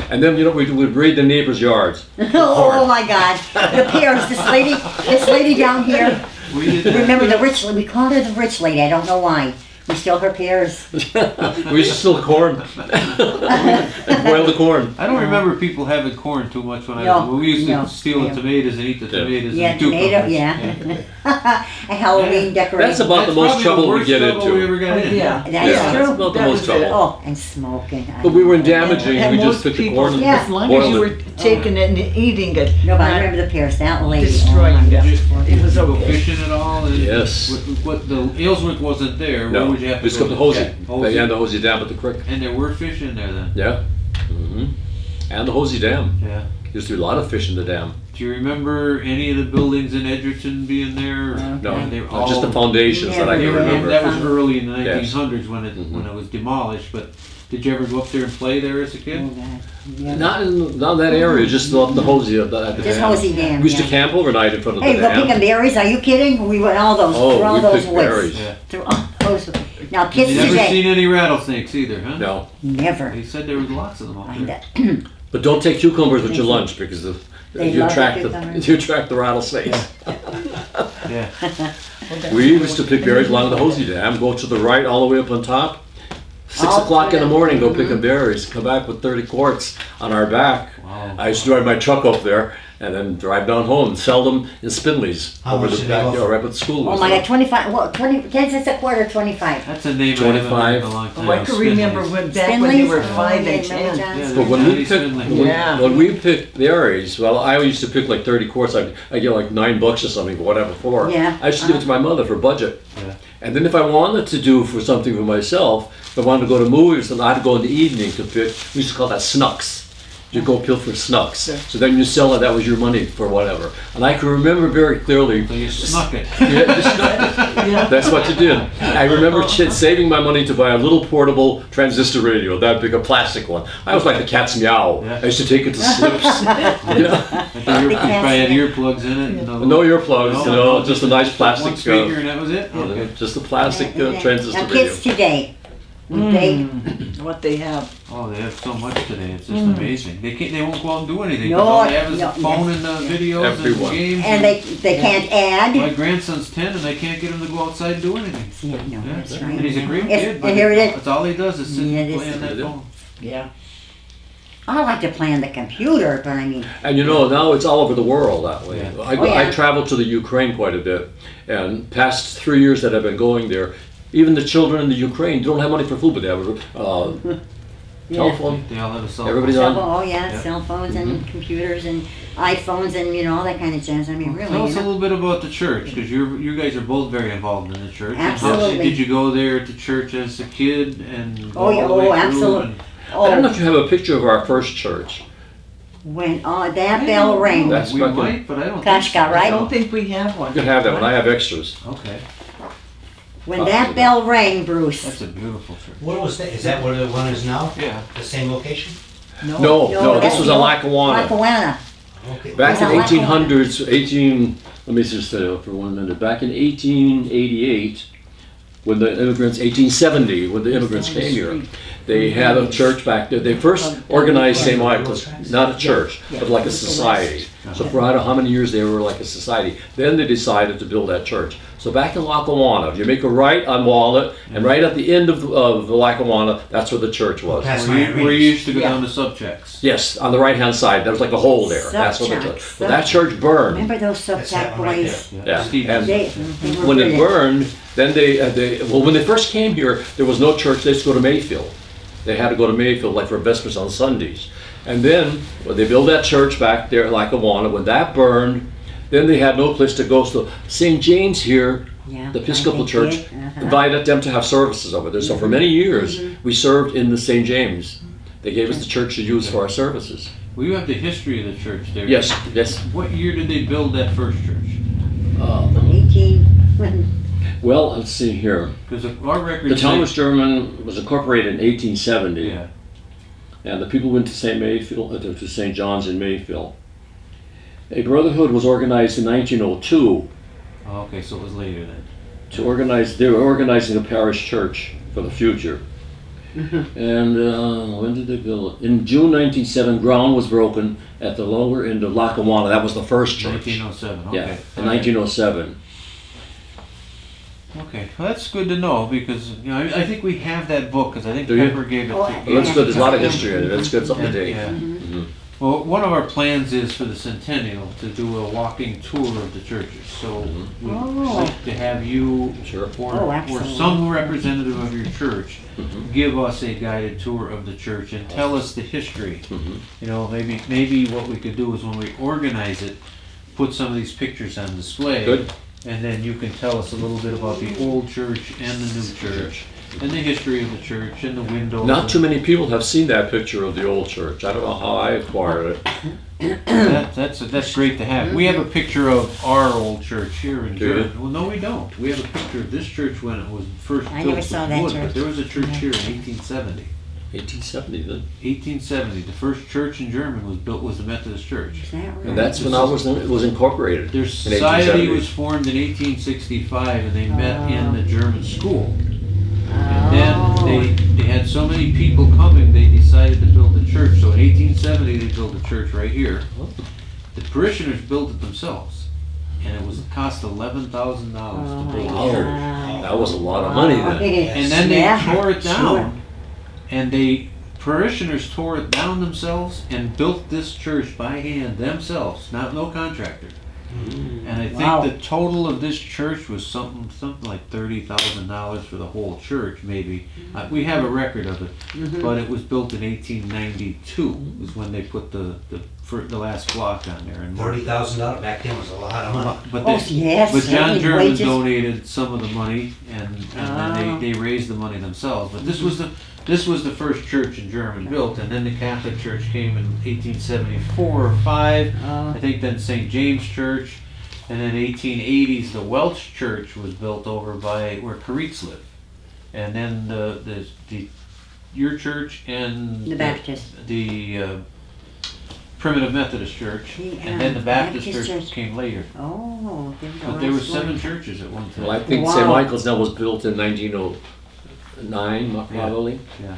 And then we would raid the neighbors' yards. Oh my God. The pears. This lady down here. We did that. Remember the rich lady? We called her the rich lady. I don't know why. We stole her pears. We used to steal the corn and boil the corn. I don't remember people having corn too much when I No, was. Well, we used to no, steal no. the tomatoes and eat the tomatoes Yeah, and tomato. cucumbers. Yeah. A Halloween decoration. That's about the That's most probably trouble the we worst get trouble we into. ever got in. yeah. That Yeah, is that's true. about the That most was it. trouble. Oh, and smoking. But we weren't damaging. And We just most took the people, corn and Yeah. as long as you boiled were it. taking it and eating it, No, but I not remember the pears. That lady. destroying oh, my them. God. It was Did you go okay. fishing at all? And Yes. What the Ayleswick wasn't there. Where No, would you have to we just go? got the hosey. Yeah, They had the hosey dam at the creek. And there were fish in there then. Yeah. And the hosey dam. Yeah. Used to do a lot of fish in the dam. Do you remember any of the buildings in Edgerton being there? No, And they were just the foundations that I They can were- remember. That was early in the Yes. 1900s when it was demolished. But did you ever go up there and play there as a Oh, kid? God. Yeah. Not that area, just up the hosey at the Just dam. hosey dam. We used to yeah. camp overnight in front of Hey, the go dam. picking berries? Are you kidding? We went all those through all we those picked woods. berries. Yeah. Through all those. Now kids You never today. seen any rattlesnakes either, huh? No, Never. They said there was lots of them up there. but don't take cucumbers with your lunch because They you love attract the the cucumbers. you attract the rattlesnakes. Yeah. We used to pick berries along the hosey dam, go to the right all the way up on top. 6 All o'clock in the through morning, go picking berries, come back with 30 quarts on our back. Wow. I used to drive my truck up there and then drive down home and sell them in Spindley's How over much the did they go backyard, for? right where the school Oh was. my God, 25. Well, 10 cents a quarter, 25. That's a name I haven't heard in 25. a long time. Oh, I can remember Spindley's. when back when you were Spindley's? 5 Oh, and yeah, 10. Johnson. Yeah, But when we Johnny picked Spindley. Yeah. when we picked berries, well, I used to pick like 30 quarts. I get like $9 or something, whatever for. Yeah. I used to give it to my mother for budget. Yeah. And then if I wanted to do for something for myself, if I wanted to go to movies, then I'd go in the evening to pick. We used to call that snucks. You go pill for snucks. Yeah. So then you sell it. That was your money for whatever. And I can remember very clearly. So you snuck it. Yeah, just snuck it. Yeah. That's what you did. I remember saving my money to buy a little portable transistor radio, that big, a plastic one. I was like the cat's meow. Yeah. I used to take it to slips. You know? You probably had earplugs in it. And No earplugs, No, just a nice plastic. One speaker and that was it? Okay. Just a plastic transistor Now radio. kids today, they What they have. Oh, they have so much today. It's just amazing. They can't. They won't go out and do anything. No, 'cause all they have is no, a phone yes. and videos Everyone. and games. and they can't add. My grandson's 10 and they can't get him to go outside and do anything. Yeah, no, Yeah. that's And right. he's a great Yes, kid, and but here it is. that's all he does is sit Yeah, it and is. play on that Yeah. phone. Yeah. I like to play on the computer, but I mean, And now it's all over the world that way. Yeah. I, Oh, yeah. I traveled to the Ukraine quite a bit, and past 3 years that I've been going there, even the children in the Ukraine don't have money for food, but they have a telephone. They all have a cell phone. Everybody's cell on. phone, oh yeah, Yeah. cell phones and computers and iPhones and all that kind of jazz. I mean, really, Tell us you a know. little bit about the church, because you guys are both very involved in the church. And how- Absolutely. Did you go there to church as a kid and go Oh, yeah, all the way oh, through absolutely. and- I don't know Oh, if you have a picture of our first church. when that bell rang, That's we fucking- might, but I don't Kashka, think so. right? I don't think we have one. You can have that one. I have extras. Okay, when that bell rang, Bruce. that's a beautiful church. What was that? Is that where the one is now? Yeah. The same location? No, this that's was the in old- Lackawanna. Lackawanna. Okay. Back in Was it Lackawanna? 1800s, let me just say for 1 minute. Back in 1888, when the immigrants, 1870, when the immigrants came here, they had a church back there. They first organized St. Michael's, not a church, but like a society. So for I don't know how many years they were like a society. Then they decided to build that church. So back in Lackawanna, you make a right on Walnut, and right at the end of the Lackawanna, that's where the church was. That's Where you used to go down to subchecks. Yes, on the right-hand side, there was like a hole there. That's what the church. Subchecks. Well, that church burned. Remember those That's that subjack one right boys? Yeah, Steve, and They were when it brilliant. burned, then when they first came here, there was no church. They used to go to Mayfield. They had to go to Mayfield like for Vespers on Sundays. And then when they built that church back there at Lackawanna, when that burned, then they had no place to go. So St. James here, Yeah, the Episcopal I think Church, they did. invited them to have services over there. So for many years, we served in the St. James They gave us the church to use for our services. Well, you have the history of the church there. Yes, yes. What year did they build that first church? 18. Well, let's see here. Because our records The town say- was German, was incorporated in 1870, Yeah. and the people went to to St. John's in Mayfield. A brotherhood was organized in 1902 Oh, okay, so it was later then. they were organizing a parish church for the future. And when did they build it? In June 1907, ground was broken at the lower end of Lackawanna. That was the first church. 1907. Okay. Yeah, in 1907. Okay, well, that's good to know because I think we have that book because I think Do you? Pepper gave it. Oh, to Well, that's good. There's a lot of history in it. It's good. It's up to And, date. yeah. Mhm. Well, one of our plans is for the centennial to do a walking tour of the churches. So we'd Oh. like to have you Sure. or, Oh, or absolutely. some representative of your church Mhm. give us a guided tour of the church and tell us the history. Mhm. You know, maybe what we could do is when we organize it, put some of these pictures on display. Good. And then you can tell us a little bit about the old church and the new church, and the history of the church and the windows. Not too many people have seen that picture of the old church. I don't know how I acquired it. That's great to have. We have a picture of our old church here in Do you? Durham. Well, no, we don't. We have a picture of this church when it was first I built never with saw that wood, church. but there was a church here in 1870. 1870 then. 1870. The first church in German was the Methodist Church. Is that right? And that's when it was incorporated. Their in society 1870. was formed in 1865, and they met in the German school. Oh. And then they had so many people coming, they decided to build a church. So in 1870, they built a church right here. The parishioners built it themselves, and it cost $11,000 Oh to my build Wow. a church. God. That was a lot of money then. And then they Yeah, tore it down, sure. and parishioners tore it down themselves and built this church by hand themselves, no contractor. And I think Wow. the total of this church was something like $30,000 for the whole church, maybe. We have a record of it, but it was built in 1892. Was when they put the last block on there. And $30,000 back then was a lot of money. but Oh, they, yes. but John certainly German wages. donated some of the money, and then they raised the money themselves. But this was the first church in German built, and then the Catholic Church came in 1874 or 5. I think then St. James Church, and then 1880s the Welsh Church was built over by where Caritz lived, and then your church and The Baptist. the Primitive Methodist Church, and then the Baptist Church came later. Oh, But there were 7 churches at one time. Well, I think Wow. St. Michael's now was built in 1909, probably. Yeah.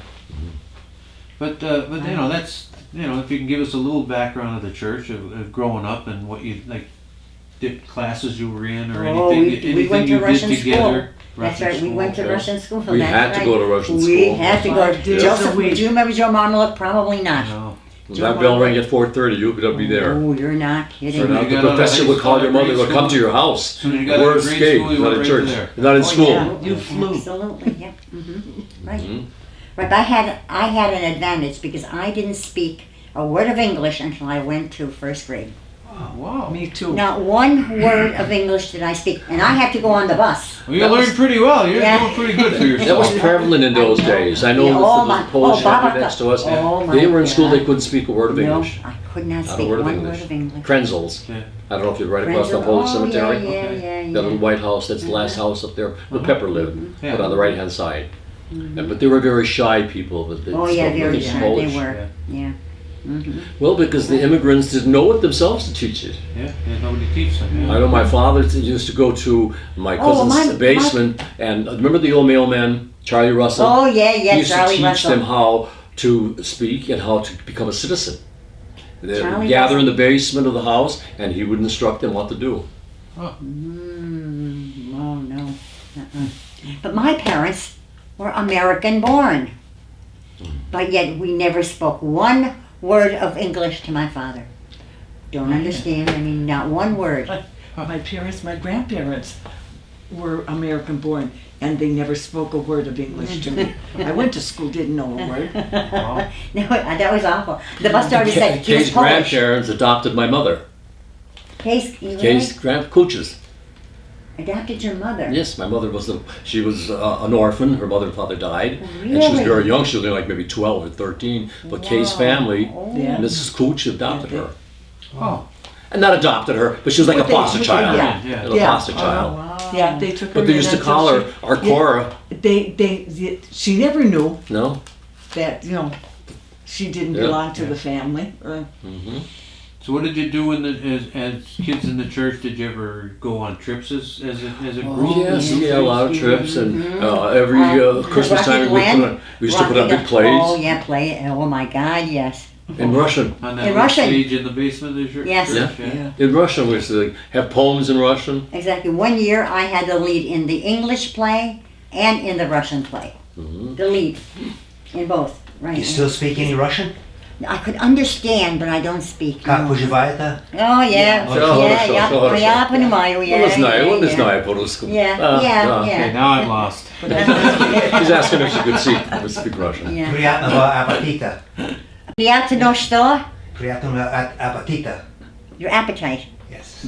But that's if you can give us a little background of the church of growing up and what you like, classes you were in or Oh, anything we went to you Russian did together. That's right, we went to okay. Russian school. We that's had to right. go to Russian We school. had to go. 5 days Joseph, a week. do you remember Joe Marmaluk? Probably not. No. When that bell rang at 4:30, you would be there. Oh, you're not So kidding. now you the got out of professor high would call school, your mother, grade would come to school. your house. Soon as you got out of Where's grade escape? school, you You're not went in right church. there. You're not in Oh, school. yeah. You flew. Absolutely, yeah. Right. Mhm. Right, but I had an advantage because I didn't speak a word of English until I went to first grade. Wow. Me too. Not one word of English did I speak, and I had to go on the bus. Well, you That learned was- pretty well. You're Yeah. doing pretty good for yourself. That was prevalent in those days. I know Yeah, that oh the my- Polish oh, Baba- family next to us, oh they my were in school, God. they couldn't speak a word of No, English. I could not Not a speak word of one English. word of English. Krenzels. Yeah. I don't know if you're right across the Friends Polish of- oh, cemetery. Yeah, Okay. yeah, yeah. That little white house, that's the last house up there where Pepper lived, Yeah. but on the right-hand side. But they were very shy people, but they Oh yeah, spoke very nothing shy Polish. they were. Yeah. Mhm. Well, because the immigrants didn't know it themselves to teach it. Yeah, nobody teaches them. I know my father used to go to my cousin's my- basement, and remember the old mailman, Charlie Russell? Oh yeah, He yeah, used Charlie to teach Russell. them how to speak and how to become a citizen. They would Charlie gather in Russell. the basement of the house, and he would instruct them what to do. Oh no. But my parents were American born. But yet we never spoke one word of English to my father. Don't understand, I mean, not one word. My parents, my grandparents were American born, and they never spoke a word of English to me. I went to school, didn't know a word. No, that was awful. The bus driver said he was Kay's Polish. grandparents adopted my mother. Case, you Kay's Cooches. Adopted your mother? Yes, my mother was she was an orphan. Her mother and father died, and she was Really? very young. She was only like maybe 12 or 13. But Kay's Wow. family, Oh. Yeah. Mrs. Cooch, adopted her. Oh, And not adopted her, but she was like But a they- foster child. yeah. yeah. A foster Oh, child. wow. Yeah, they took her. But they in used to until call her she- our Cora. She never knew No? that she didn't Yeah. belong to Yeah. the family. Hmm. So what did you do as kids in the church? Did you ever go on trips as a group? Yes, And do yeah, a lot of things? trips, and Mhm. every Christmas Rocky time Glen? we used to put on Rocky big plays Oh, yeah, play. Oh, my God, yes. in Russian. On that In little Russian. stage in the basement of the church? Yes. church, Yeah. In Russian, we used to have poems in Russian. Exactly. One year I had the lead in the English play and in the Russian play. Hmm. The lead in both. Right. You still speak any Russian? I could understand, but I don't speak. Как no. поживаете? Oh, yeah. Хорошо, Yeah, хорошо. я понимаю, yeah. Он знает, он не yeah. знает по-русски. Yeah, Ah, yeah, ah. yeah. Okay, now I'm lost. He's asking if she could speak Russian. Yeah. Приятного аппетита. Приятно что? Приятного аппетита. Your appetite. Yes.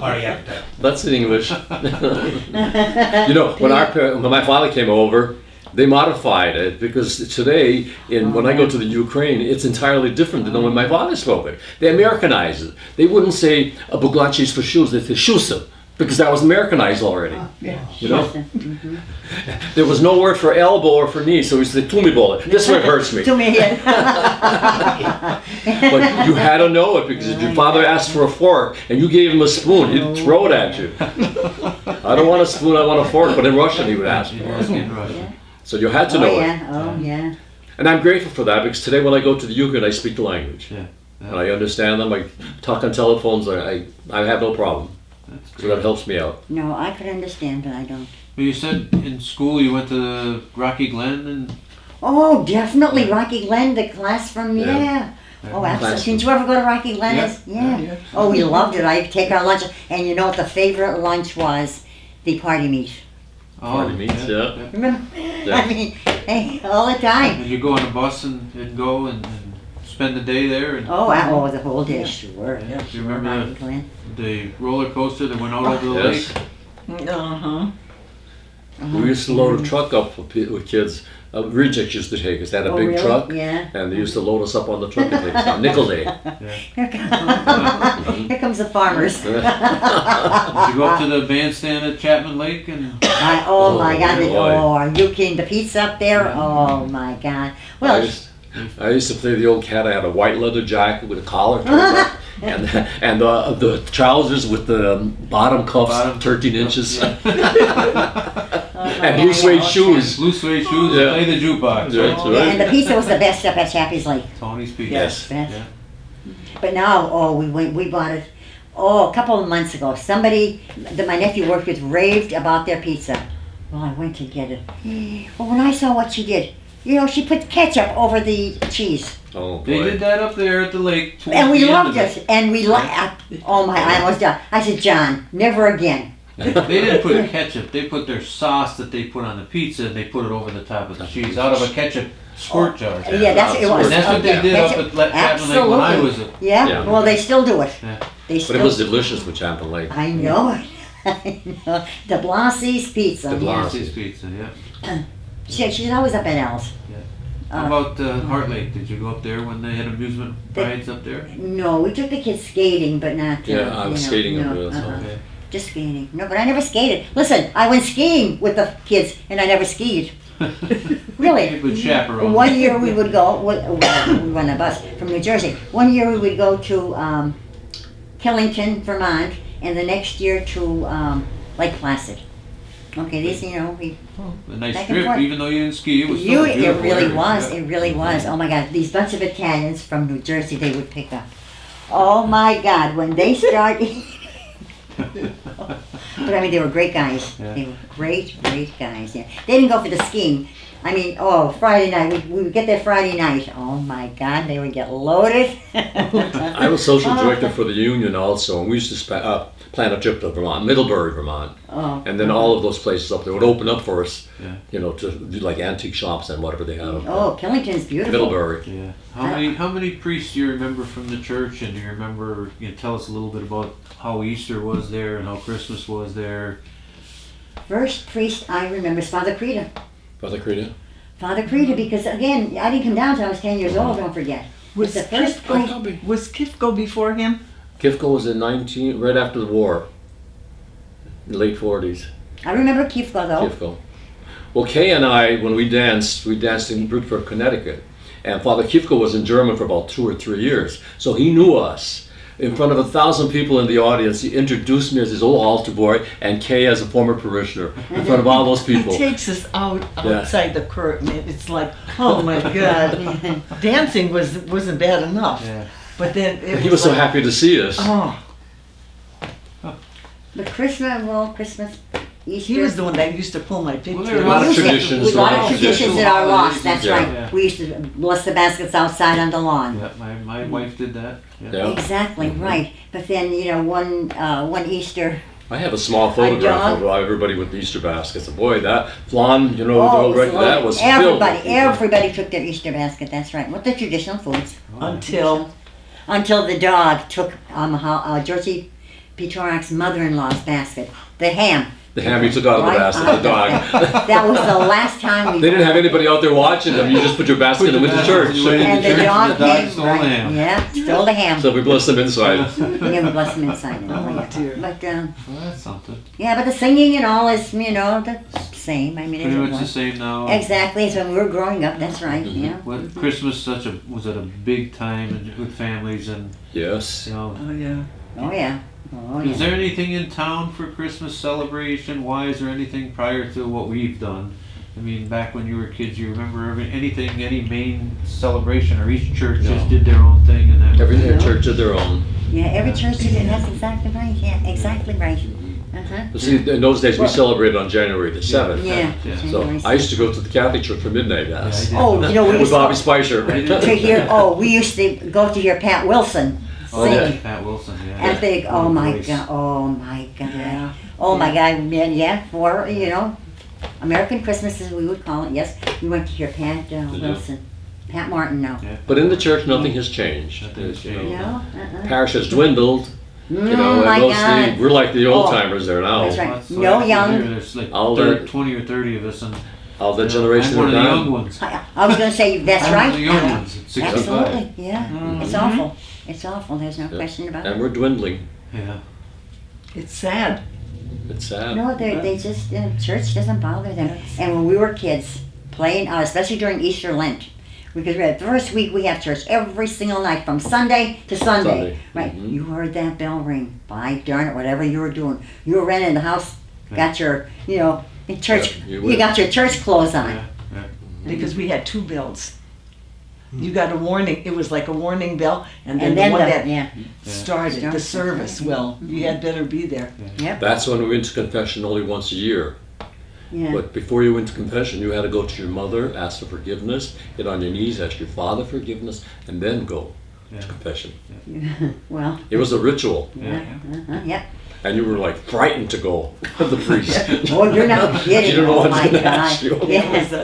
Party appetite. That's in English. You know, when my father came over, they modified it because today, when I go to the Ukraine, it's entirely different than when my father spoke it. They Americanized it. They wouldn't say buglachis for shoes; they say shusa because that was Americanized already. You know, there was no word for elbow or for knee, so we said tumibole. This one hurts me. To me, yeah. But you had to know it because if your father asked for a fork and you gave him a spoon, he'd throw it at you. I don't want a spoon, I want a fork. But in Russian, he would ask She'd for ask it. in Russian. So you had to Oh, know it. yeah. Oh, yeah. And I'm grateful for that because today when I go to the Ukraine, I speak the language. Yeah. And I understand them. I talk on telephones. I have no problem. That's So that helps me out. No, I could understand, but I don't. Well, you said in school you went to Rocky Glen and Oh, definitely Rocky Glen, the class from, Yeah. yeah. Oh, absolutely. Class. Didn't you ever go to Rocky Glen? Yeah. Yeah. Oh, we loved it. I'd take our lunch. And you know what the favorite lunch was? The party meat. Party meats, yeah. Remember? Yeah. I mean, hey, all the time. And you go on a bus and go and spend the day there and Oh, the whole day, sure. Yeah. Do you remember Rocky Glen. the roller coaster that went out over the Yes. lake? Uh-huh. We used to load a truck up with kids. Rejects used to take us. They had a Oh, big really? truck. Yeah. And they used to load us up on the truck and take us out. Nickel day. Here here comes the farmers. Did you go up to the bandstand at Chapman Lake and Oh my God! boy. Oh, are you kidding? The pizza up there? Oh my God! Well, I used to play the old cat. I had a white leather jacket with a collar turned up, and the trousers with the bottom cuffs Bottom. 13 inches, Yeah. and blue suede shoes. blue suede shoes Yeah. and play the jukebox? Yeah, Right? that's yeah, and right. the pizza was the best up at Chappie's Lake. Tony's Pizza. Yes. Best. Yeah. But now, we bought it. Oh, a couple of months ago, somebody that my nephew worked with raved about their pizza. Well, I went to get it. Well, when I saw what she did, she put ketchup over the cheese. Oh They boy. did that up there at the lake. towards And we the end loved of it. And we oh my, I almost died. I said, John, never again. They didn't put ketchup. They put their sauce that they put on the pizza and they put it over the top of the cheese out of a ketchup squirt jar. Yeah, that's it was. And that's what they did up at Chapman Lake when I was. Yeah, Yeah. well, they still do it. Yeah. They But still. it was delicious with Champlain Lake. I know it. I know. De Blassie's Pizza. De yeah. Blassie. Blassie's Pizza. Yeah. She's always up at Al's. How about Heart Lake? Did you go up there when they had amusement rides up there? No, we took the kids skating, but not. Yeah, I was skating no, up there, so. Okay. Just skating. No, but I never skated. Listen, I went skiing with the kids, and I never skied. Really. With chaperones. One year we would go. We were on a bus from New Jersey. One year we would go to Killington, Vermont, and the next year to Lake Placid. Okay, these, we. A nice Back and trip, forth. even though you didn't ski. It was still a It beautiful really area. was. Yeah. It really was. Oh my God, these bunch of Italians from New Jersey, they would pick up. Oh my God, when they start. But I mean, they were great guys. Yeah. They were great guys. Yeah, they didn't go for the skiing. I mean, Friday night. We would get there Friday night. Oh my God, they would get loaded. I was social director for the union also, and we used to plan a trip to Vermont, Middlebury, Vermont. Oh. And then all of those places up there would open up for us, Yeah. you know, to do like antique shops and whatever they had up there. Oh, Killington's beautiful. Middlebury. Yeah. How many priests do you remember from the church, and do you remember? Tell us a little bit about how Easter was there and how Christmas was there. First priest I remember is Father Creta. Father Creta? Father Creta, because again, I didn't come down until I was 10 years old, don't forget. Was the first priest. Was Kifko before him? Kifko was in right after the war, in the late 40s. I remember Kifko though. Kifko. Well, Kay and I, when we danced in Bridgeport, Connecticut. And Father Kifko was in German for about 2 or 3 years. So he knew us. In front of 1,000 people in the audience, he introduced me as his old altar boy and Kay as a former parishioner. In front of all those people. He takes us outside the curtain. It's like, oh my God. Dancing wasn't bad enough. Yeah. But then He was so happy to see us. Oh, But Christmas, Easter. he was the one that used to pull my picture. Well, there A lot of used to- traditions. A lot of a lot of traditions that are lost, that's Yeah. right. Yeah. We used to bless the baskets outside on the lawn. Yeah, my wife did that. Yeah. Exactly, right. But then, one Easter, I have a small photograph dog. of everybody with Easter baskets. And boy, that lawn, it that was was filled. everybody took their Easter basket, that's right. With the traditional foods. Until The dog took Georgie Petorak's mother-in-law's basket, the ham. The ham you took out of the Right basket, out. the dog. That was the last time we. They didn't have anybody out there watching them. You just put your basket and went to church. And the dog came, stole the right, ham. yeah, stole the ham. So we blessed them inside. Yeah, we bless them inside. dear. But, Well, that's something. yeah, but the singing and all is, the same. I mean, Pretty it much the was. same now. Exactly, it's when we were growing up, that's right, yeah. What Christmas was it a big time with families and Yes. Oh yeah. Oh, yeah. Oh, Is yeah. there anything in town for Christmas celebration wise or anything prior to what we've done? I mean, back when you were kids, you remember any main celebration, or each church No. just did their own thing and that was Every it? church did their own. Yeah, every church did it, that's exactly right, yeah, exactly right. Uh-huh. But see, in those days we Well- celebrated on January the 7th. Yeah. Yeah. So I used to go to the Catholic church for midnight Yeah, I mass. did. Oh, we With used Bobby to, Spicer. we used to go to hear Pat Wilson Oh, sing. yeah, Pat Wilson, yeah. And think, oh What a my voice. God, oh my God. Yeah. Oh my God, man, yeah, for, American Christmases, we would call it, yes. We went to hear Pat Wilson, Pat Martin now. Yeah. But in the church, nothing has changed. Nothing has You know, changed. No? Parish has dwindled. Oh and my those God. we're like the old Oh, timers there now. that's right. Well, that's No what young. here, There's like All 20 or 30 of us, and All the generation I'm one are of the young gone. ones. I was gonna say, that's I'm right. one of the young ones at 65. Absolutely, yeah. Mhm. It's awful. It's awful, there's no question about And it. we're dwindling. Yeah. It's sad. It's sad. No, they just, church doesn't bother them. And when we were kids, playing, especially during Easter Lent, because we had the first week we have church every single night from Sunday to Sunday. Sunday. Right. Mhm. You heard that bell ring. By darn it, whatever you were doing. You were renting the house, got your, in church, Yeah, you you would. got your church clothes on. Yeah. Yeah. Because we had two bells. You got a warning. It was like a warning bell, and then, And then the one that yeah. started the service. Well, you had better be there. Yep. That's when we went to confession only once a year. Yeah. But before you went to confession, you had to go to your mother, ask for forgiveness, get on your knees, ask your father forgiveness, and then go Yeah. to confession. Well, It was a ritual, Yeah. yep. and you were like frightened to go with the priest. Oh, you're not kidding. You don't know Oh what's my gonna God. ask you. Yeah.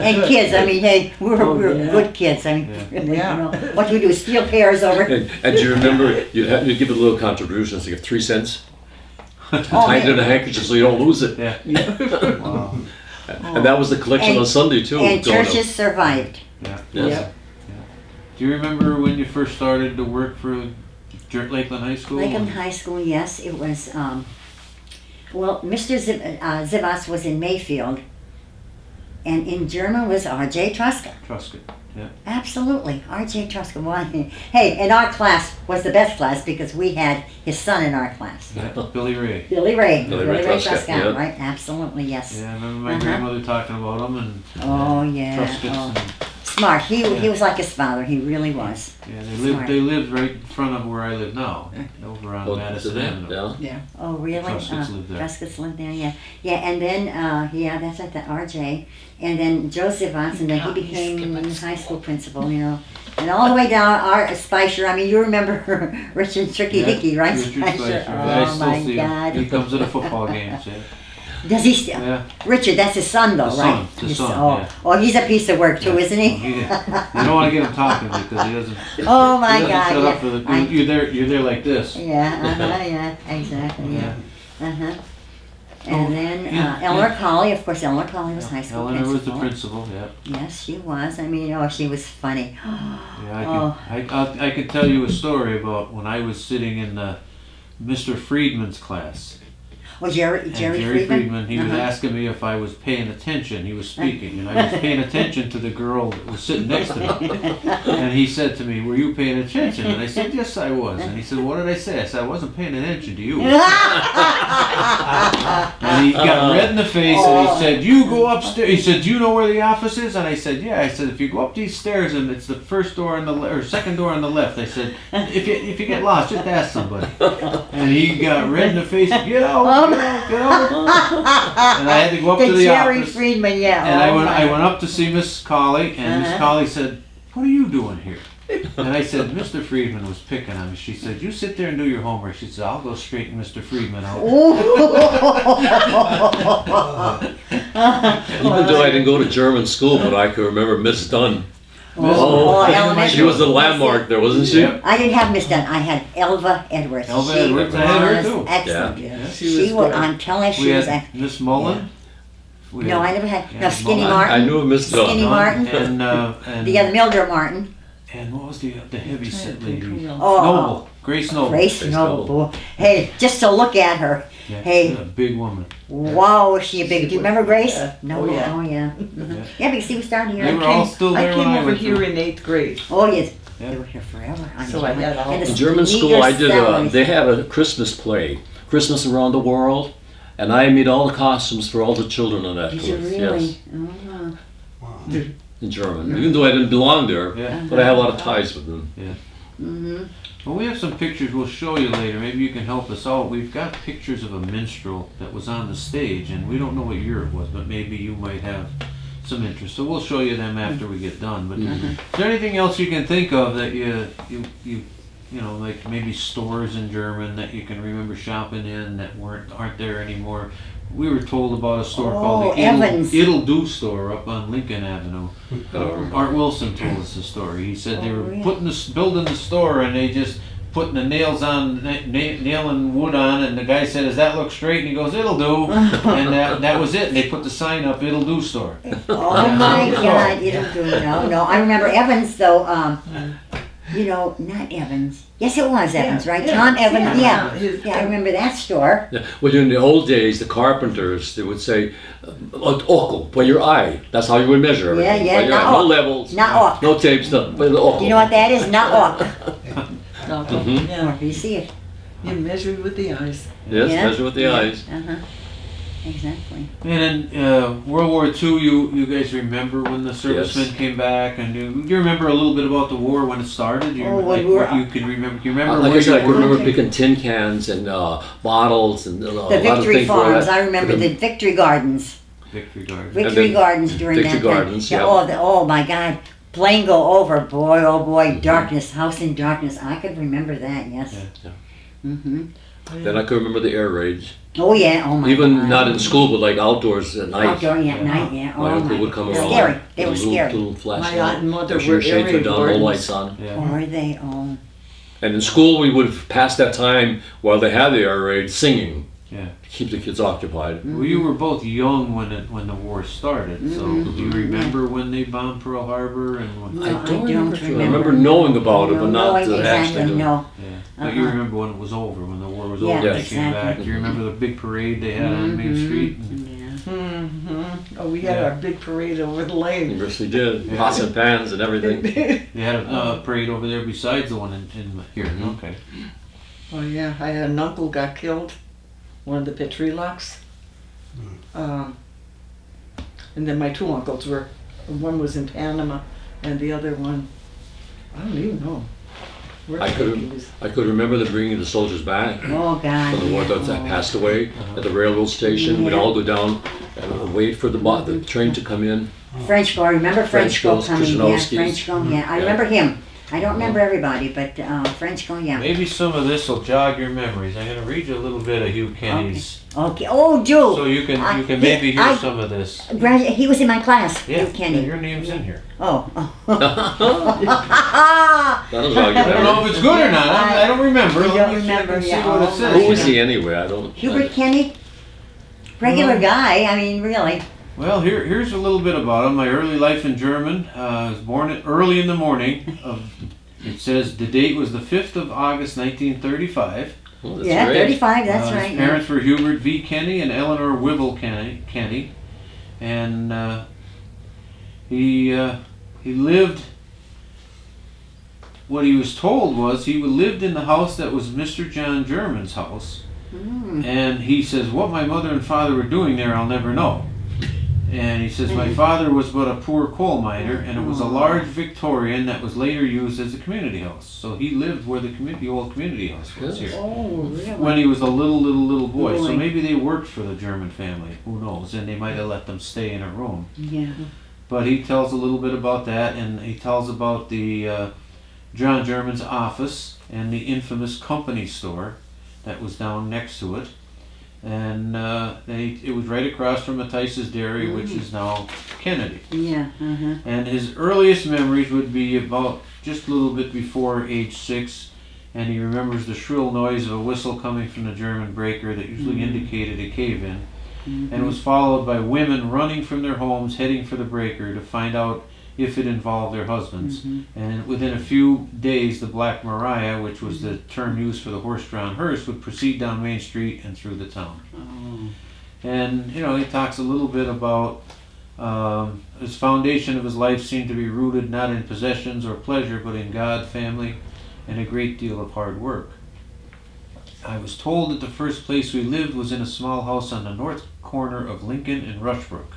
And kids, I mean, hey, we were, Oh, we were yeah. good kids. I mean, Yeah. what do we do? Steal pears over. And do you remember, you'd give a little contribution, so you give 3 cents, Oh, tie it in a man. handkerchief so you don't lose it. Yeah. Wow. And that was the collection And- on Sunday too. And going up. churches survived. Yeah. Yes. Do you remember when you first started to work for Lakeland High School? Lakeland High School, yes, it was, Mr. Zivas was in Mayfield, and in German was R.J. Truska. Truscott. Yeah. Absolutely, R.J. Truska. Well, hey, and our class was the best class because we had his son in our class. Yeah. Billy Ray. Billy Ray. Billy Ray Truska, yeah. Right? Absolutely, yes. Yeah, I remember my Uh-huh. grandmother talking about him and Oh, yeah. Truscotts Oh. and Smart. He Yeah. was like his father. He really was. yeah, Smart. they lived right in front of where I live now, over on Oh, Madison did they? Avenue. Yeah. Oh, really? Truscotts lived there. Truscotts lived there, yeah. Yeah, and then, that's like the RJ. And then Joseph Watson, then he God, he's became skipping high school principal, And all the way down, Art Spicer. I mean, you remember Richard Tricky Yeah, Dicky, right? Richard Spicer. Spicer. I Oh, still my see him. God. He comes to the football games. Yeah. Does he still? Yeah. Richard, that's his son though, The right? son, the His- son, oh, yeah. oh, he's a piece of work too, isn't he? You don't want to get him talking because he doesn't. Oh my he doesn't God! shut Yeah. up for the, I- you're there like this. yeah, yeah, exactly, yeah. Uh-huh. And Oh, then yeah, Eleanor yeah. Colley, of course, Eleanor Colley was high school Eleanor was the principal. principal. Yeah. Yes, she was. I mean, oh, she was funny. Yeah, I could tell you a story about when I was sitting in Mr. Friedman's class. Oh, Jerry And Jerry Friedman, he was Uh-huh. asking me if I was paying attention. He was speaking, and I was paying attention to the girl that was sitting next to me. And he said to me, "Were you paying attention?" And I said, "Yes, I was." And he said, "What did I say?" I said, "I wasn't paying attention to you." And he got red in the face, and he said, "You go upstairs." He said, "Do you know where the office is?" And I said, "Yeah." I said, "If you go up these stairs, and it's the first door on the or second door on the left." I said, "If you get lost, just ask somebody." And he got red in the face. Get out! Get out! And I had to go up to the Jerry office. Friedman, yeah. And oh I my. went up to see Miss Colley, and Miss Uh-huh. Colley said, "What are you doing here?" And I said, "Mr. Friedman was picking on me." She said, "You sit there and do your homework." She said, "I'll go straighten Mr. Friedman out." Even though I didn't go to German school, but I could remember Miss Dunn. Oh, elementary. She was the landmark there, wasn't she? Yep. I didn't have Miss Dunn. I had Elva Edwards. Elva She Edwards, I had her was too. excellent. Yeah. She was. I'm telling you, We she was. had Miss Mullen. We No, had- I never had. yeah, No, Skinny Mullen. Martin. I knew of Miss Dunn. Skinny Martin. And The other Mildred Martin. and what was the heavy set lady? Oh, Noble, Grace Noble. Grace Grace Noble. Hey, just to look at her. Yeah, Hey. a big woman. Wow, was she a big? Do you remember Grace? Yeah. No. Oh, yeah. Oh yeah. Mhm. Yeah, because he was down They here. were all still there I when came I over went here through. in 8th grade. Oh yes. Yeah. They were here forever. So I had all- And the In German school, meager I did. salaries. They had a Christmas play, Christmas Around the World, and I made all the costumes for all the children on that Did you course. really? Yes, Oh. in German. Even though I didn't belong there, Yeah. but I had a lot of ties with them. Mm-hmm. Well, we have some pictures we'll show you later. Maybe you can help us out. We've got pictures of a minstrel that was on the stage, and we don't know what year it was, but maybe you might have some interest. So we'll show you them after we get done. But is there anything else you can think of that you know, like maybe stores in German that you can remember shopping in that aren't there anymore? We were told about a store called the Evans. It'll Do store up on Lincoln Avenue. I don't remember. Art Wilson told us the story. He said they Oh, were really? building the store, and they just putting the nails on, nailing wood on, and the guy said, "Does that look straight?" And he goes, "It'll do." And that was it. And they put the sign up, "It'll Do store." Oh my God, it'll do. No. I remember Evans though. You know, not Evans. Yes, it was Evans, right? yeah, Tom Evans. yeah. Yeah, I remember that store. Yeah. Well, in the old days, the carpenters, they would say, "Okel," by your eye. That's how you would measure everything. Yeah, By your eye. No na-ok. levels, Na-ok. no tapes, no. By the okel. You know what that is? Not walk. Mhm. Yeah, You see it. you measured with the eyes. Yes, Yeah. measure with the eyes. Uh-huh. Exactly. And in World War II, you guys remember when the servicemen Yes. came back, and you remember a little bit about the war when it started? You Oh, remember, when like, we were- what you can remember? You remember Like I where said, I you could were? remember picking tin cans and bottles and a The lot of Victory things. for Farms. that. I remember the Victory Gardens. Victory Garden. Victory then Gardens during Victory that time. Gardens, yeah. Oh my God. Plane go over. Boy, oh boy. Darkness. House in darkness. I could remember that. Yes. Yeah. Mm-hmm. Then I could remember the air raids. Oh yeah. Oh my Even God. not in school, but like outdoors at night. Outdoor, yeah, at night, yeah. My Oh uncle my. would come around. Scary. They were with a little, scary. little flashlight. My aunt and mother Push were your shades area down, no wardens. lights on. Yeah. Or are they? Oh. And in school, we would pass that time while they had the air raid singing. Yeah. To keep the kids occupied. Well, you were both young when the war started, so Mhm. do you remember when they bombed Pearl Harbor and when? No, I don't remember. I remember. remember knowing about it, but No, not knowing actually exactly, doing it. no. Yeah, but you Uh-huh. remember when it was over, when the war was Yeah, over, they Yes. came exactly. back. You remember the big parade they had on Main Mhm. Street? And Yeah. Mm-hmm. Oh, we had Yeah. our big parade over the lane. University did. Yeah. Pots and pans and everything. they had a parade over there besides the one in here. Mhm. Okay. Oh yeah, I had an uncle got killed, one of the Petrilocks. And then my two uncles were, one was in Panama and the other one, I don't even know. Where I I could- think he was. I could remember them bringing the soldiers back Oh God. from the war yeah. that passed away at the railroad station. We'd Yeah. all go down and wait for the train to come in. Frenchko. I remember Frenchko Frenchko, coming. Yeah, Krzyżanowski's. Frenchko. Yeah, I Yeah. remember him. I don't remember everybody, but Frenchco, yeah. Maybe some of this will jog your memories. I'm going to read you a little bit of Hugh Kenny's, Okay. Oh, Joe. so you can maybe hear some of this. He was in my class. Yeah, Hugh Kenny. your name's in here. Oh. That'll jog your I don't know memory. if it's good or not. I don't remember. You Let don't me check remember, and see yeah. what it Oh, says. Who was he anyway? I don't. Hubert Kenny? Regular guy. I mean, really. Well, here's a little bit about him. My early life in German. I was born early in the morning. It says the date was the 5th of August, 1935. Oh, that's Yeah, great. 35, that's His right. parents were Hubert V. Kenny and Eleanor Wibble Kenny. And he lived, what he was told was he lived in the house that was Mr. John German's house. And he says, what my mother and father were doing there, I'll never know. And he says, my father was but a poor coal miner, and it was a large Victorian that was later used as a community house. So he lived where the old community house was here. Oh, really? When he was a little boy. So Boy. maybe they worked for the German family, who knows, and they might have let them stay in a room. Yeah. But he tells a little bit about that, and he tells about the John German's office and the infamous company store that was down next to it. And it was right across from Matthijs's Dairy, which is now Kennedy. Yeah. And his earliest memories would be about just a little bit before age 6, and he remembers the shrill noise of a whistle coming from the German breaker that usually indicated a cave-in, and it was followed by women running from their homes heading for the breaker to find out if it involved their husbands. And within a few days, the Black Maria, which was the term used for the horse-drawn hearse, would proceed down Main Street and through the town. And, he talks a little bit about his foundation of his life seemed to be rooted not in possessions or pleasure, but in God, family, and a great deal of hard work. I was told that the first place we lived was in a small house on the north corner of Lincoln and Rushbrook.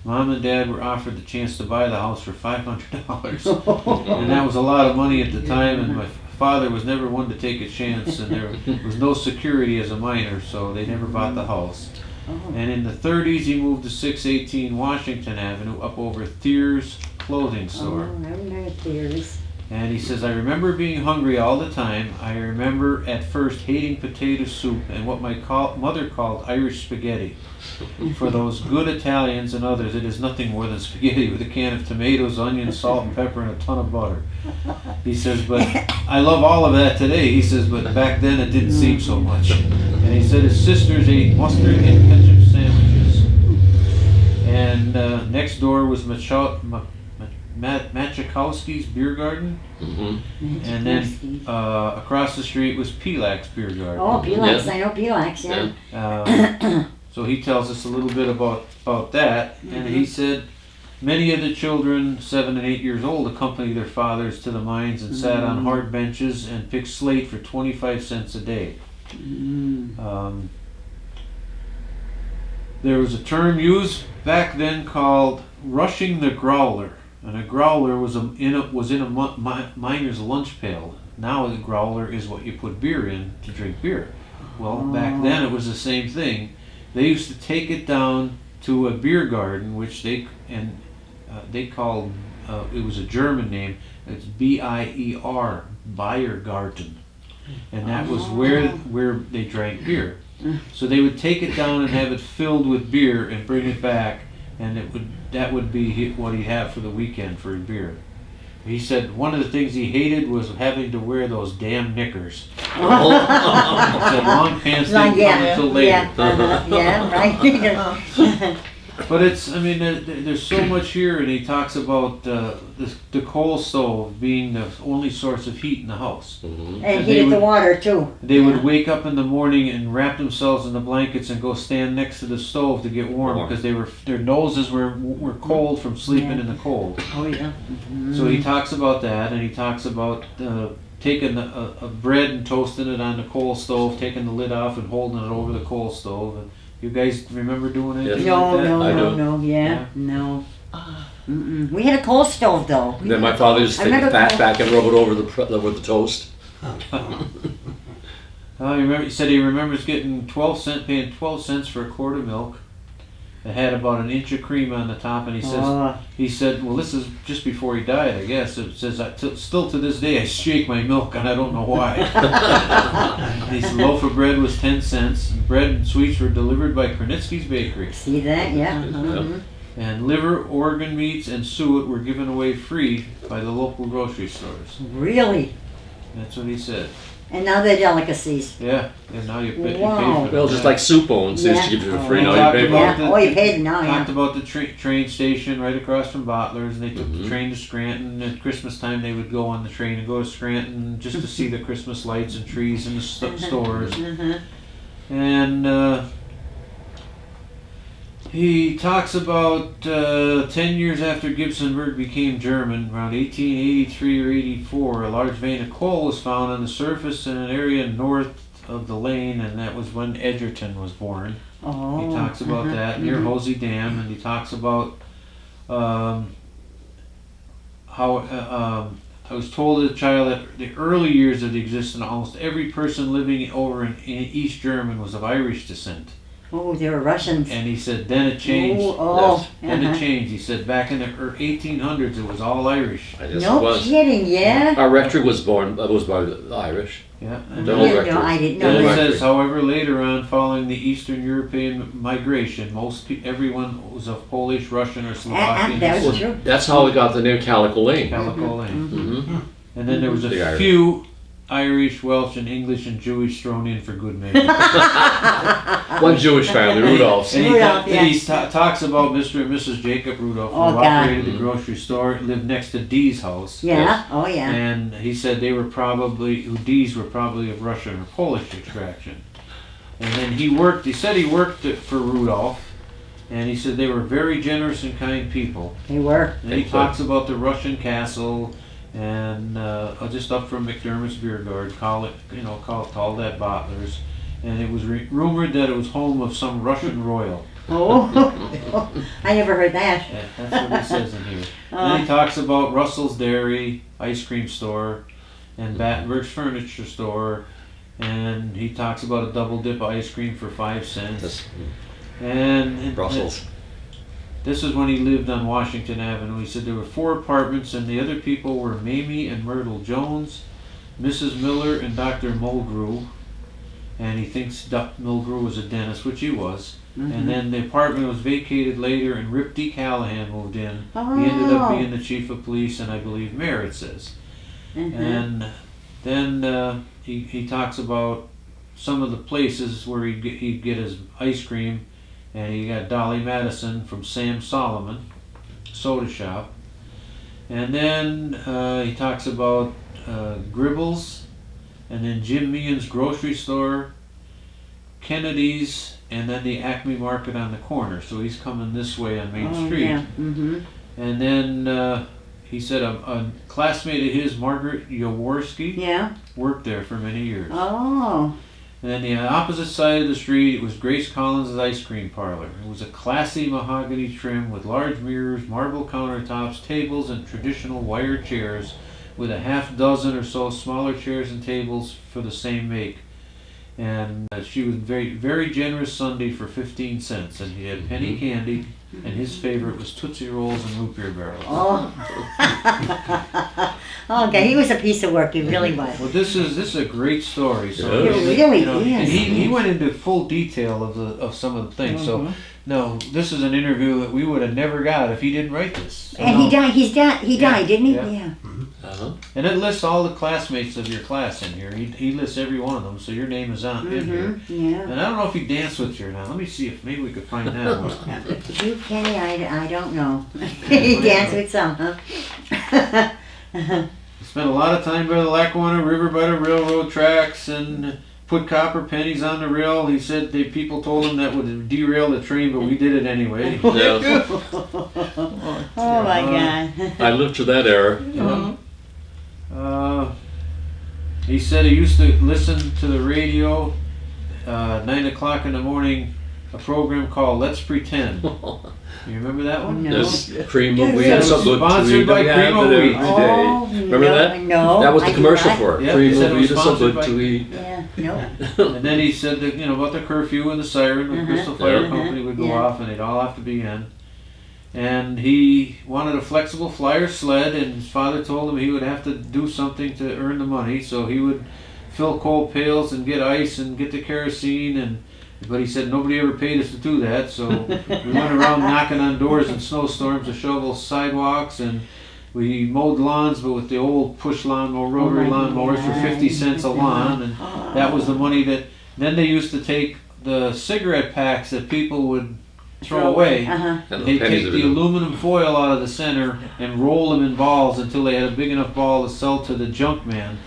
Mom and Dad were offered the chance to buy the house for $500, and that was a lot of money at the time, and my father was never one to take a chance, and there was no security as a minor, so they never bought the house. And in the 30s, he moved to 618 Washington Avenue, up over Thiers's clothing store. Oh, I remember Thiers's. And he says, I remember being hungry all the time. I remember at first hating potato soup and what my mother called Irish spaghetti. For those good Italians and others, it is nothing more than spaghetti with a can of tomatoes, onions, salt, and pepper, and a ton of butter. He says, but I love all of that today. He says, but back then it didn't seem so much. And he said his sisters ate mustard and ketchup sandwiches. And next door was Machakowski's Beer Garden. And then across the street was Pelak's Beer Garden. Oh, Pelak's. I know Pelak's, yeah. So he tells us a little bit about that. And he said many of the children, 7 and 8 years old, accompanied their fathers to the mines and sat on hard benches and picked slate for 25 cents a day. There was a term used back then called rushing the growler. And a growler was in a miner's lunch pail. Now a growler is what you put beer in to drink beer. Well, back then it was the same thing. They used to take it down to a beer garden, which they called, it was a German name. It's B-I-E-R, Biergarten, and that was where they drank beer. So they would take it down and have it filled with beer and bring it back, and that would be what he'd have for the weekend for beer. He said one of the things he hated was having to wear those damn knickers. He said long pants didn't come until later. Right. But there's so much here, and he talks about the coal stove being the only source of heat in the house. And heated the water too. They would wake up in the morning and wrap themselves in the blankets and go stand next to the stove to get warm because their noses were cold from sleeping in the cold. Oh yeah. So he talks about that, and he talks about taking a bread and toasting it on the coal stove, taking the lid off and holding it over the coal stove. You guys remember doing anything like that? No. We had a coal stove though. Then my father used to take the fat back and rub it over with the toast. He said he remembers getting paying 12 cents for a quart of milk. It had about an inch of cream on the top, and he said, well, this is just before he died, I guess. It says, still to this day, I shake my milk, and I don't know why. He said, loaf of bread was 10 cents. Bread and sweets were delivered by Kernitsky's Bakery. See that? Yeah. And liver, organ meats, and suet were given away free by the local grocery stores. Really? That's what he said. And now they're delicacies. Yeah, and now you pay Wow. for them. Well, just like soup owns used to give you for free. He Now talked you pay for about it. Yeah. Oh, you paid now, Talked yeah. about the train station right across from Bottler's, and they took the train to Scranton. At Christmas time, they would go on the train and go to Scranton just to see the Christmas lights and trees in the stores. And he talks about 10 years after Gibsonburg became German, around 1883 or 84, a large vein of coal was found on the surface in an area north of the lane, and that was when Edgerton was born. Oh. He talks about that near Hosey Dam, and he talks about how I was told as a child that the early years of the existence, almost every person living over in East German was of Irish descent. Oh, they were Russians. And he said then it changed. Oh. Then it changed. He said back in the 1800s it was all Irish. I guess it No was. kidding, yeah? Our rectory was by the Irish. Yeah. And The then, old Yeah, rectory. no, I didn't know then it that. says, however, later on, following the Eastern European migration, everyone was of Polish, Russian, or Slovakian that was descent. true. That's how we got the name Calico Lane. Calico Lane. Mm-hmm. And then there was The a Irish. few Irish, Welsh, and English and Jewish thrown in for good measure. One Jewish family, Rudolph's. And Rudolph, he talks about Mr. and Mrs. Jacob Rudolph, who Oh, God. operated the grocery store, lived next to Dee's house. Yeah, oh yeah. And he said Dee's were probably of Russian or Polish extraction. And then he said he worked for Rudolph, and he said they were very generous and kind people. They were. And he talks about the Russian castle, and just up from McDermott's Beer Garden, called that Bottler's, and it was rumored that it was home of some Russian royal. Oh, I never heard that. Yeah, that's what he says in here. Then he talks about Russell's Dairy ice cream store, and Battenberg's furniture store, and he talks about a double dip ice cream for 5 cents. That's And Brussels. this is when he lived on Washington Avenue. He said there were 4 apartments, and the other people were Mamie and Myrtle Jones, Mrs. Miller, and Dr. Mulgrew. And he thinks Dr. Mulgrew was a dentist, which he was. And then the apartment was vacated later, and Rip D. Callahan moved in. He ended up being the chief of police, and I believe mayor, it says. And then he talks about some of the places where he'd get his ice cream. And he got Dolly Madison from Sam Solomon Soda Shop. And then he talks about Gribbles, and then Jim Meehan's grocery store, Kennedy's, and then the Acme Market on the corner. So he's coming this way on Main Street. Yeah. Mm-hmm. And then he said a classmate of his, Margaret Jaworski, Yeah. worked there for many years. Oh. And then the opposite side of the street was Grace Collins' ice cream parlor. It was a classy mahogany trim with large mirrors, marble countertops, tables, and traditional wire chairs, with a half dozen or so smaller chairs and tables for the same make. And she was very, very generous Sunday for 15 cents. And he had penny candy, and his favorite was Tootsie Rolls and root beer barrels. Oh. Okay, he was a piece of work. He really was. Well, this is a great story. So It really and is. he went into full detail of some of the things. So no, this is an interview that we would have never got if he didn't write this. So And he died. He died, didn't he? Yeah. Yeah. Uh-huh. And it lists all the classmates of your class in here. He lists every one of them, so your name is on in here. Yeah. And I don't know if he danced with you or not. Let me see if maybe we could find that. You, Kenny, I don't know. He danced with some, huh? He spent a lot of time by the Lackawanna River by the railroad tracks and put copper pennies on the rail. He said people told him that would derail the train, but we did it anyway. Yeah. Oh my God. I lived through that era. He said he used to listen to the radio 9 o'clock in the morning, a program called Let's Pretend. You remember that one? No. There's cream of Yes, wheat, it it's so was good to sponsored eat. by We have Cream of it every Wheat. day. Oh, Remember no, that? no, That was I the do commercial not. for it. Yeah, Cream he said of it wheat was is so sponsored good by- to eat. Yeah. No. And then he said that, about the curfew and the siren, the Bristol Fire Yeah. Company would go Yeah. off and they'd all have to be in. And he wanted a flexible flyer sled, and his father told him he would have to do something to earn the money, so he would fill coal pails and get ice and get the kerosene, but he said nobody ever paid us to do that, so we went around knocking on doors in snowstorms to shovel sidewalks, and we mowed lawns, but with the old push lawnmower, rotary lawnmowers for 50 cents a lawn, and that was the money that, then they used to take the cigarette packs that people would throw away. Uh-huh. And They'd pennies take of the it. aluminum foil out of the center and roll them in balls until they had a big enough ball to sell to the junk man.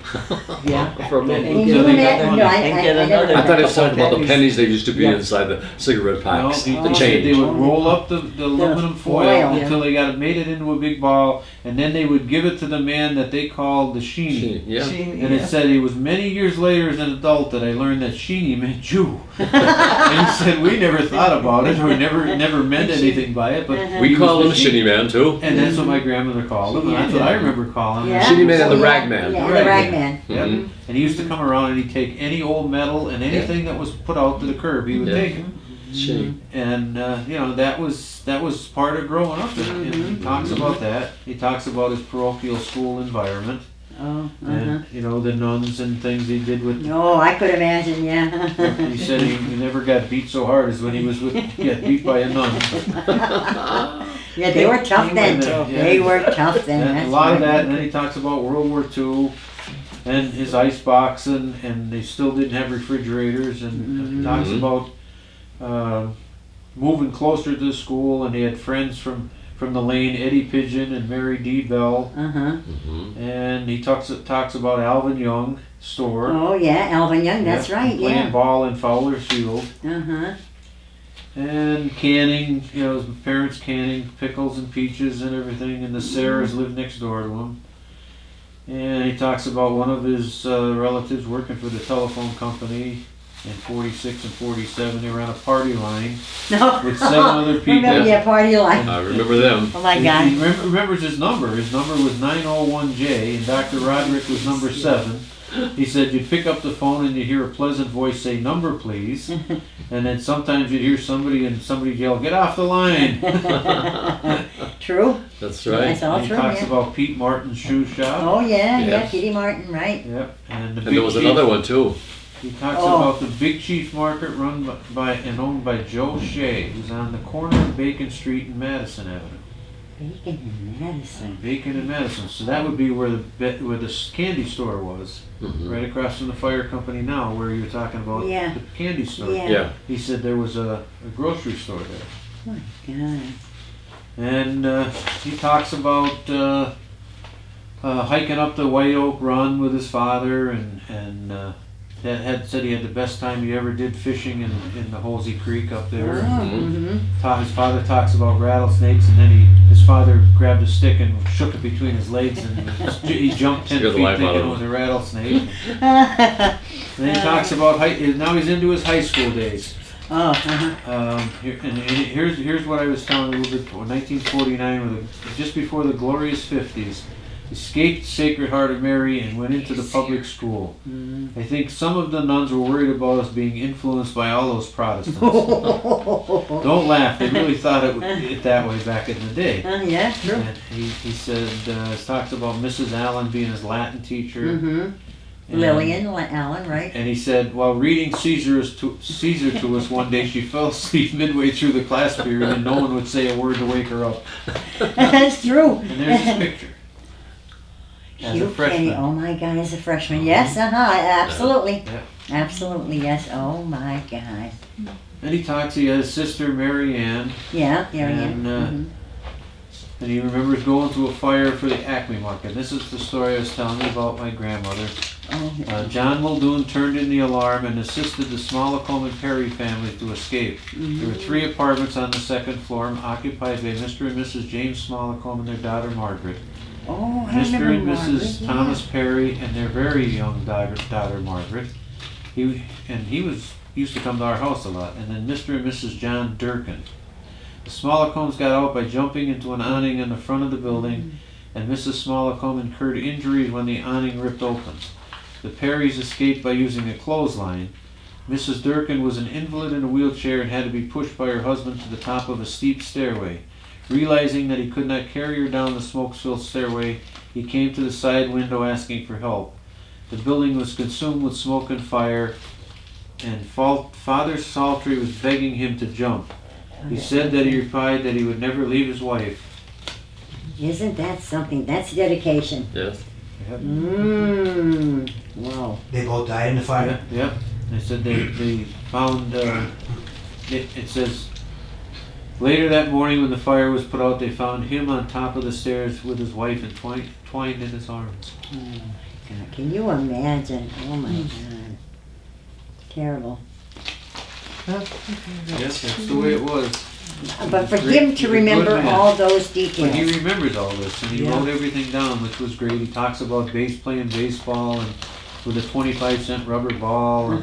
Yeah. For a moment. And You So know they that? got No, money. And get I never another- I heard thought he that. was talking about the pennies. pennies they used to be Yeah. inside the cigarette No, packs. he The said change. they would roll up the aluminum foil foil. until they made it into a big ball, and then they would give it to the man that they called the sheenie. Yeah. And it said it was many years later as an adult that I learned that sheenie meant Jew. And he said we never thought about it, or never meant anything by it, but Uh-huh. We he call was him the Shinny Man too. And that's what my grandmother called him, and that's what I remember calling him. Yeah. Shinny Man and the Yeah, Rag Man. Yeah, The the Rag Rag Man. Man. Yep. Mhm. And he used to come around and he'd take any old metal and anything that was put out to the curb, he would Yeah. take it. Shinny. And that was part of growing up. And he talks about that. He talks about his parochial school environment Oh, and the nuns and things he did with. No, I could imagine, yeah. He said he never got beat so hard as when he was get beat by a nun. Yeah, they were tough then. Yeah. They were tough then. And That's a lot of right. that, and then he talks about World War II and his ice box, and they still didn't have refrigerators, and talks about moving closer to the school, and he had friends from the lane, Eddie Pigeon and Mary D. Bell, Uh-huh. and he talks about Alvin Young store. Oh, yeah, Alvin Young, that's Yep, right, playing yeah. ball in Fowler's Field. Uh-huh. And canning, his parents canning pickles and peaches and everything, and the Sarahs lived next door to him. And he talks about one of his relatives working for the telephone company in 46 and 47. They were on a party line No. with 7 other people. Remember, yeah, party line. I remember them. Oh, my He God. remembers his number. His number was 901J, and Dr. Roderick was number 7. He said you'd pick up the phone and you'd hear a pleasant voice say, "Number, please." And then sometimes you'd hear somebody yell, "Get off the line." True. That's That's right. all He true, talks yeah. about Pete Martin's shoe shop. Oh, yeah, yeah, Yes. Kitty Martin, right. Yep. And And there was another one too. He talks Oh. about the Big Chief Market run by and owned by Joe Shea, who's on the corner of Bacon Street and Madison Avenue. Bacon and Madison. Bacon and Madison. So that would be where the candy store was, Mhm. right across from the fire company now, where you were talking about Yeah. the candy store. Yeah. Yeah. He said there was a grocery store there. God. And he talks about hiking up the White Oak Run with his father, and that had said he had the best time he ever did fishing in the Hosey Creek up there. Mm-hmm. His father talks about rattlesnakes, and then his father grabbed a stick and shook it between his legs, and he jumped 10 Scared the feet life out thinking of it him. was a rattlesnake. Then he talks about now he's into his high school days. Oh, uh-huh. Here's what I was telling you a little bit before. 1949, just before the glorious 50s, escaped Sacred Heart of Mary and went into the public school. I think some of the nuns were worried about us being influenced by all those Protestants. Don't laugh, they really thought it that way back in the day. Yeah, true. And he said, talks about Mrs. Allen being his Latin teacher. Mm-hmm. And- Lillian Allen, right? And he said, while reading Caesar to us one day, she fell asleep midway through the class period, and no one would say a word to wake her up. That's true. And there's his picture. As a Hugh Kenny, freshman. oh my God, as a freshman. Yes, absolutely. Yeah. Absolutely, yes. Oh my God. And he talks, he has his sister Mary Ann, Yeah, there he is. And, Mhm. and he remembers going to a fire for the Acme Market. This is the story I was telling you about my grandmother. Oh, John Muldoon turned in the alarm and assisted the Smallacombe and Perry families to escape. There were 3 apartments on the 2nd floor occupied by Mr. and Mrs. James Smallacombe and their daughter Margaret. oh, I Mr. remember and Mrs. Margaret, yeah. Thomas Perry and their very young daughter Margaret. He used to come to our house a lot. And then Mr. and Mrs. John Durkin. The Smallacombe's got out by jumping into an awning in the front of the building, and Mrs. Smallacombe incurred injuries when the awning ripped open. The Perrys escaped by using a clothesline. Mrs. Durkin was an invalid in a wheelchair and had to be pushed by her husband to the top of a steep stairway. Realizing that he could not carry her down the smoke-filled stairway, he came to the side window asking for help. The building was consumed with smoke and fire, and Father Saltry was begging him to jump. He said that he replied that he would never leave his wife. Isn't that something? That's dedication. Yes. Yep. Wow. They both died in the fire. Yep. They said they found, it says, later that morning when the fire was put out, they found him on top of the stairs with his wife entwined in his arms. God, can you imagine? Oh my God. Terrible. Yes, that's the way it was. But for Great- him he's to a good remember man. all those But he details. remembers all this, and he Yeah. wrote everything down, which was great. He talks about playing baseball, and with a 25-cent rubber ball, and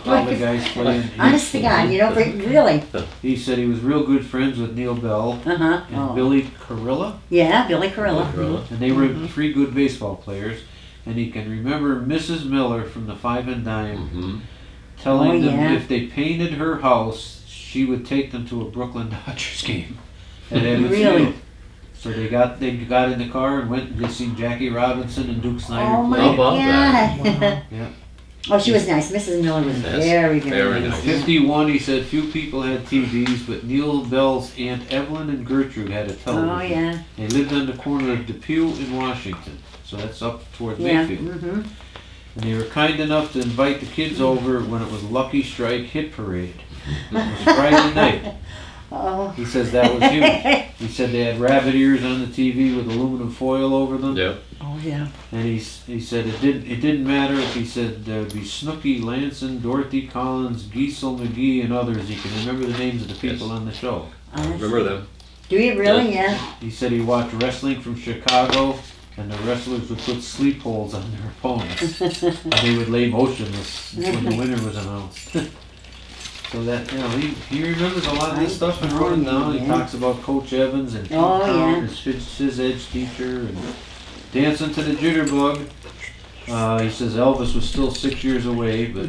all the guys playing. Honest to God, you know, really. He said he was real good friends with Neil Bell Uh-huh. and Oh. Billy Carilla, Yeah, Billy Carilla. and they were three good baseball players. And he can remember Mrs. Miller from the Five and Dime Mm-hmm. telling Oh, them yeah. if they painted her house, she would take them to a Brooklyn Dodgers game at Edwards Really? Field. So they got in the car and went. They seen Jackie Robinson and Duke Snyder Oh my play. How about God. Yeah. Oh, she was nice. Mrs. Miller was Yes, very, very very In nice. nice. 51, he said few people had TVs, but Neil Bell's Aunt Evelyn and Gertrude had a television. Oh, yeah. They lived on the corner of Depew and Washington, so that's up towards Yeah. Mayfield. Mm-hmm. And they were kind enough to invite the kids over when it was Lucky Strike Hit Parade. It was Friday night. Oh. He says that was huge. He said they had rabbit ears on the TV with aluminum foil over them. Yep. Oh, yeah. And he said it didn't matter if he said there would be Snooky Lanson, Dorothy Collins, Giesel McGee, and others. He can remember the names of the people Yes. on the show. Remember them? Do you really? Yeah. He said he watched wrestling from Chicago, and the wrestlers would put sleep holes on their opponents. And they would lay motionless when the winner was announced. So that, you know, he remembers a lot of this stuff and wrote it down. He Yeah. talks about Coach Evans and Pete Oh, Brown, yeah. his phys ed teacher, and dancing to the jitterbug. He says Elvis was still 6 years away, but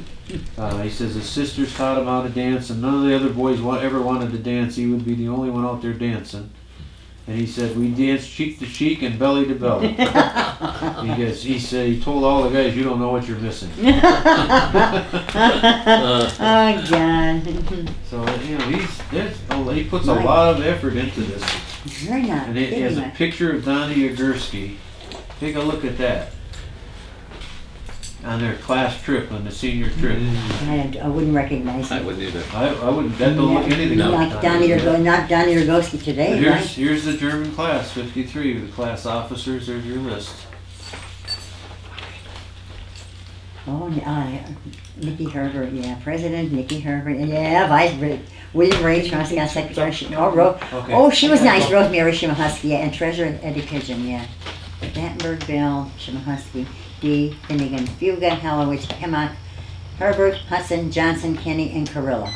he says his sisters taught him how to dance, and none of the other boys ever wanted to dance. He would be the only one out there dancing. And he said we danced cheek to cheek and belly to belly. He said he told all the guys, "You don't know what you're missing." Oh, God. So you know he puts a lot of effort into this. You're not And it has kidding a me. picture of Donnie Ogursky. Take a look at that. On their class trip, on the senior trip. I wouldn't recognize I him. wouldn't either. I wouldn't, that don't look anything No. like Not Donnie Rogowski But today, here's, right? here's the German class, 53, the class officers, there's your list. Oh, Nicky Herbert, yeah, President Nicky Herbert, yeah, Vice President William Ray Scott Secretary. Okay. Oh, she was nice, Rosemary Shimahusky, yeah, and Treasurer Eddie Pigeon, yeah. Battenberg, Bill, Shimahusky, D. Finnegan, Fuga, Hallowich, Hemmock, Herbert, Hudson, Johnson, Kenny, and Carilla.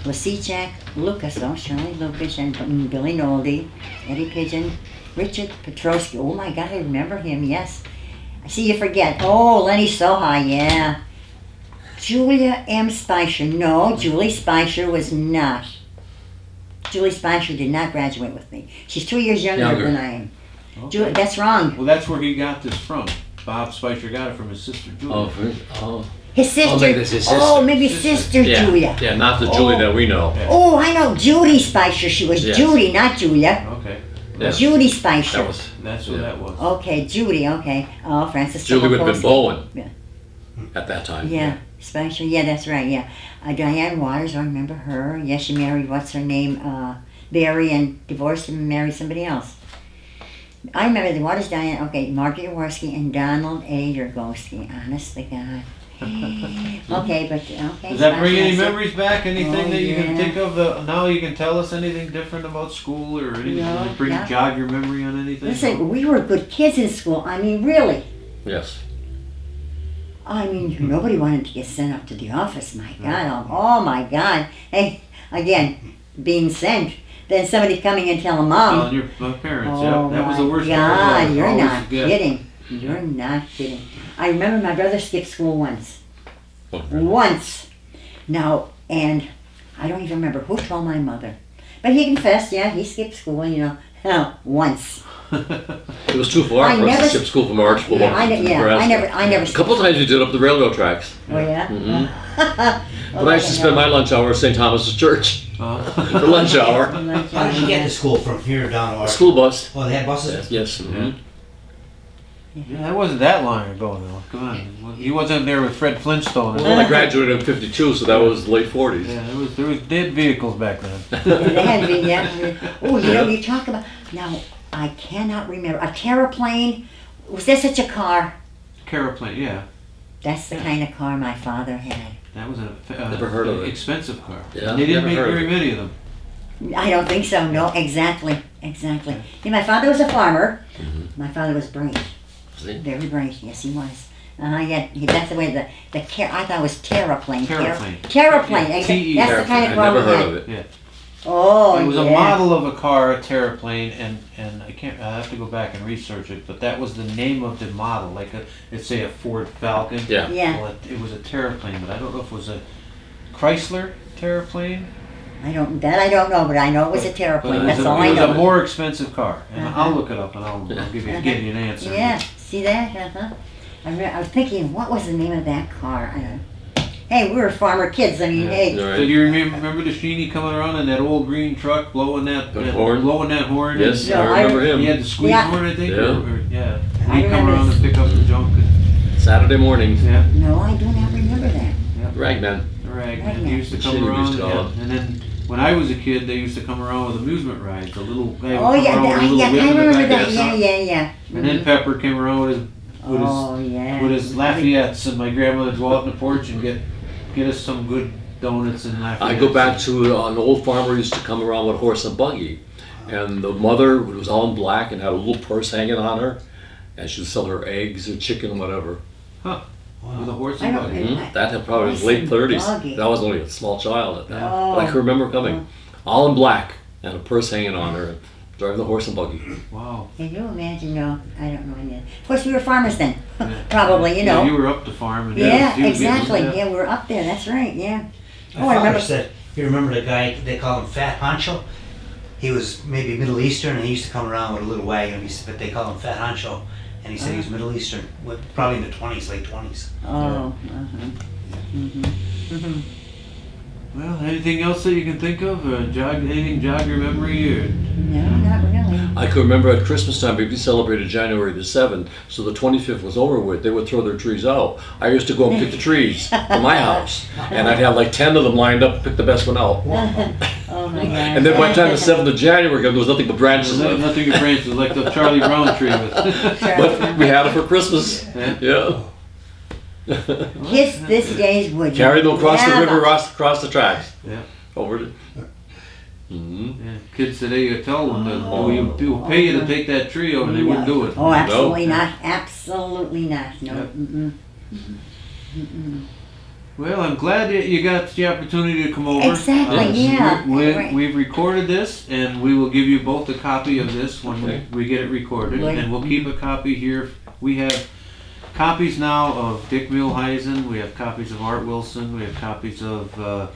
Latichak, Lucas, Shirley Lucas, and Billy Nolde, Eddie Pigeon, Richard Petrosky. Oh my God, I remember him, yes. I see you forget. Oh, Lenny Soha, yeah. Julia M. Spicer. No, Julie Spicer was not. Julie Spicer did not graduate with me. She's 2 years younger than I am. Okay. That's wrong. Well, that's where he got this from. Bob Spicer got it from his sister Julia. His sister. maybe that's his sister. Oh, maybe sister Yeah. Julia. Yeah, not the Julie that we know. Yeah. Oh, I know Judy Spicer. She was Yes. Judy, not Julia. Okay, Yeah. Judy Spicer. That was that's what that was. Okay, Judy. Okay. Oh, Francis. Julie would have been Sokolowski. Bowen Yeah. at that time. Yeah, Spicer. Yeah, that's right. Yeah, Diane Waters. I remember her. Yeah, she married what's her name, Barry, and divorced and married somebody else. I remember the Waters, Diane. Okay, Margaret Jaworski and Donald A. Yergowski. Honest to God. Okay, but okay. Does that bring any Spicer. memories back? Anything Oh, that you can yeah. think of? Now you can tell us anything different about school or anything? No, Does it bring yeah. jog your memory on anything? Listen, we were good kids in school. I mean, really. Yes. I mean, nobody wanted to get sent up to the office. My God. Oh, my God. Hey, again, being sent. Then somebody coming and telling mom. Telling my parents, Oh, yeah. That was the my worst God, part. you're Always not get- kidding. You're not kidding. I remember my brother skipped school once. Oh, really? Once. Now, and I don't even remember who told my mother. But he confessed, yeah, he skipped school, once. It was too far I for us never to skip school from Archibald. Yeah, I never A skipped couple of times we did up the railroad tracks. Oh, yeah? But I used to spend my lunch hour at St. Thomas's Church for lunch hour. How did you get to school from here down to A school bus. Oh, they had buses? Yes. Yeah. Yeah, that wasn't that long ago, though. Come on, he wasn't there with Fred Flintstone. Well, I graduated in '52, so that was late '40s. Yeah, there was dead vehicles back then. They had been, yeah. Oh, you talk about, now, I cannot remember, a terraplane, was there such a car? Caraplane, yeah. That's the kind of car my father had. That was Never heard of it. expensive car. Yeah, They didn't never make heard of very it. many of them. I don't think so, no, exactly. Yeah, my father was a farmer. My father was bright, See? very bright, yes he was. That's the way I thought it was terraplane. Terraplane. Terraplane, Yeah, exactly. That's the kind I of car never we heard had. of it. Yeah. Oh, It was yeah. a model of a car, a terraplane, and I have to go back and research it, but that was the name of the model, like let's say a Ford Falcon. Yeah. Yeah. Well, it was a terraplane, but I don't know if it was a Chrysler terraplane. I don't know, but I know it was a But terraplane, it that's was all it I was a know. more expensive car, and Uh-huh. I'll look it up and I'll give you an answer. Yeah, see that? I was thinking, what was the name of that car? I don't know. Hey, we were farmer kids, I mean, Yeah. hey. All So right. do you remember the Sheeny coming around in that old green truck blowing that horn? Blowing that horn? Yes, No, I remember He him. had the squeeze Yeah. horn, I think. Yeah. Yeah. I He'd come remember around and pick up the junk. Saturday morning. Yeah. No, I do not remember that. Ragman. The rag man. Ragman. He used to come Sheeny around. used to call Yeah. And then when I was a kid, they used to come around with amusement rides. The little guy would Oh, come yeah, around with a little I whip in the remember back of that, his yeah, truck. yeah. And then Pepper came around with Oh, yeah. his Lafayette's, and my grandmother would go out on the porch and get us some good donuts and Lafayette's. I go back to an old farmer who used to come around with a horse and buggy. And the mother was all in black and had a little purse hanging on her. And she would sell her eggs or chicken, whatever. With a horse I and don't buggy. remember. That had probably was Horse late and 30s. buggy. I was only a small child at that. Oh. But I can remember coming. All in black and a purse hanging on her. Driving the horse and buggy. Wow. Can you imagine? No, I don't know any of that. Of course, we were farmers then. Yeah. Probably, you Yeah, know. you were up to farm. And Yeah, he was getting- exactly. yeah. Yeah, we were up there. That's right. Yeah. My Oh, I father remember. said, you remember the guy, they call him Fat Honcho? He was maybe Middle Eastern, and he used to come around with a little wagon, but they call him Fat Honcho. And he said he was Middle Eastern, probably in the 20s, late 20s. Oh. Well, anything else that you can think of? Anything jog your memory? Or No, not really. I could remember at Christmas time, we celebrated January the 7th, so the 25th was over with. They would throw their trees out. I used to go and pick the trees for my house, and I'd have like 10 of them lined up, pick the best one out. Oh my God. And then by the time the 7th of January came, there was nothing but branches There's left. nothing but branches, like the Charlie Brown tree. But we had it for Christmas. Yeah. Kids this days would Carry them across the never- river, across the tracks. Yeah. Over to. Mm-hmm. Yeah. Kids today, you tell them that we'll pay you to take that tree over, and they wouldn't do it. Oh, absolutely not. Absolutely not. No. Yep. Mm-mm. Well, I'm glad that you got the opportunity to come over. Exactly, yeah. Right. We've recorded this, and we will give you both a copy of this when we get it recorded, Right. and we'll keep a copy here. We have copies now of Dick Muehlheisen, we have copies of Art Wilson, we have copies of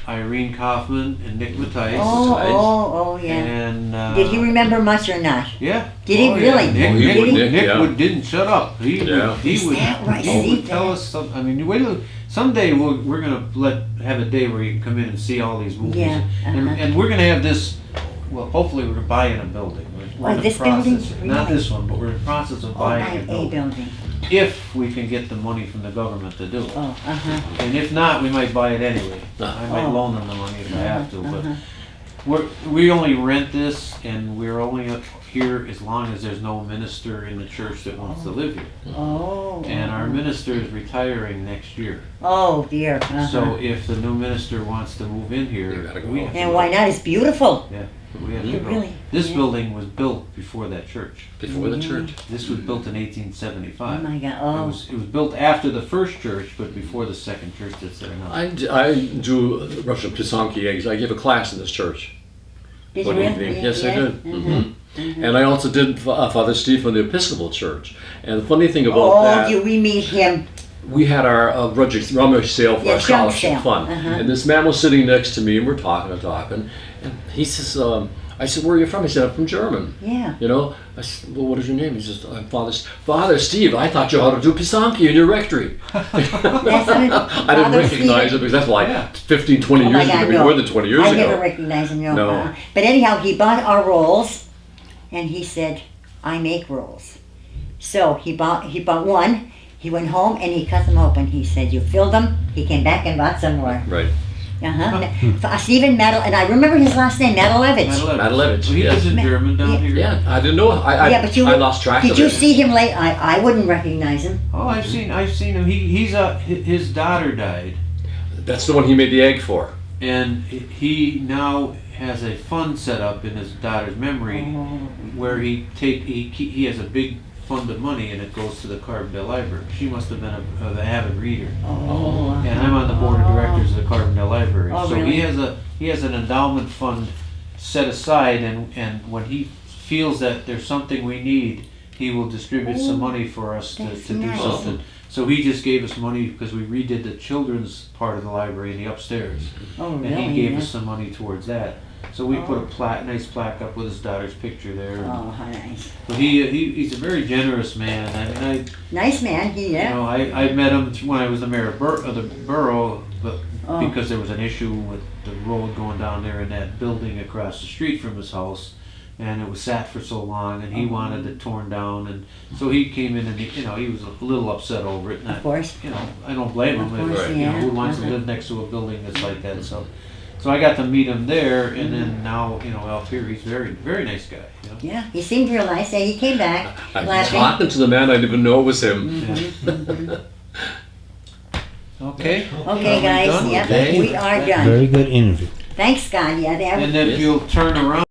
Irene Kaufman and Nick Mattice. Oh, yeah. And Did he remember much or not? Yeah. Did he Oh, really? Yeah. Oh, he Nick, would, Nick, Nick, yeah. didn't shut up. He Yeah. would. Is that right? He See would tell that? us something. I mean, you wait till someday we're gonna have a day where you can come in and see all these movies. Yeah, And we're gonna have this. Well, hopefully we're buying a building. We're in the this building? process. Not Really? this one, but we're in the process of Oh, buying by a a building. building. If we can get the money from the government to do it. Oh, And if not, we might buy it anyway. I might Oh. loan them the money if I have to, but we only rent this, and we're only up here as long as there's no minister in the church that wants to live here. Oh. And our minister is retiring next year. Oh, dear. So if the new minister wants to move in You here, gotta go. we have to And go. why not? It's beautiful. Yeah, we have to You go. really- This yeah. building was built before that church. Before the church. This was built in Oh 1875. my God. It Oh. was built after the first church, but before the second church that's there now. I do Russian Pisanki eggs. I give a class in this church. Did you One really? evening. Yeah, Yes, I yeah. did. Mm-hmm. And I also did Father Steve from the Episcopal Church. And the funny thing about that, did we meet him? we had our rummage sale for Yeah, our junk scholarship sale. fund. Uh-huh. And this man was sitting next to me, and we're talking and talking. And he says, I said, "Where are you from?" He said, "I'm from German." Yeah. You know, I said, "Well, what is your name?" He says, "I'm Father Steve. I taught you how to do Pisanki in your rectory." That's what I didn't Father recognize Steve- it because that's like Yeah. 15, 20 Oh my years ago, God, maybe no. more than 20 years I ago. never recognized him, no. No. But anyhow, he bought our rolls, and he said, "I make rolls." So he bought one. He went home and he cut them open. He said, "You filled them." He came back and bought some more. Right. Stephen Medal, and I remember his last name, Medalevich. Matalevich, He yes. lives in German down Yeah. here. Yeah, I didn't know. Yeah, but you I lost track of Did you it. see him late? I wouldn't recognize him. Oh, I've seen him. His daughter died, That's the one he made the egg for. and he now has a fund set up in his daughter's memory where he has a big fund of money, and it goes to the Carbondale Library. She must have been an avid reader. Oh. And I'm on the board of directors of the Carbondale Library. Oh, So really? he has an endowment fund set aside, and when he feels that there's something we need, he will distribute some money for us to That's do nice. something. So he just gave us money because we redid the children's part of the library in the upstairs. Oh, And really? he gave Yeah. us some money towards that. So we put a nice plaque up with his daughter's picture there. Oh, how nice. But he's a very generous man. I mean, Nice man, you know, I met him when I was the mayor of the borough, but Oh. because there was an issue with the road going down there in that building across the street from his house, and it was sat for so long, and he wanted it torn down, and so he came in and he was a little upset over it. And Of course. I don't blame him. Of course, You know, yeah. who wants to live next to a building that's like that? So I got to meet him there, and then now out here he's very very nice guy. You know? Yeah, he seemed real nice. Yeah, he came back I was laughing. talking to the man, I didn't even know it was him. Okay. Okay, guys. done? Yep, Okay. we are done. Very good interview. Thanks, God. Yeah, And then if you'll turn around.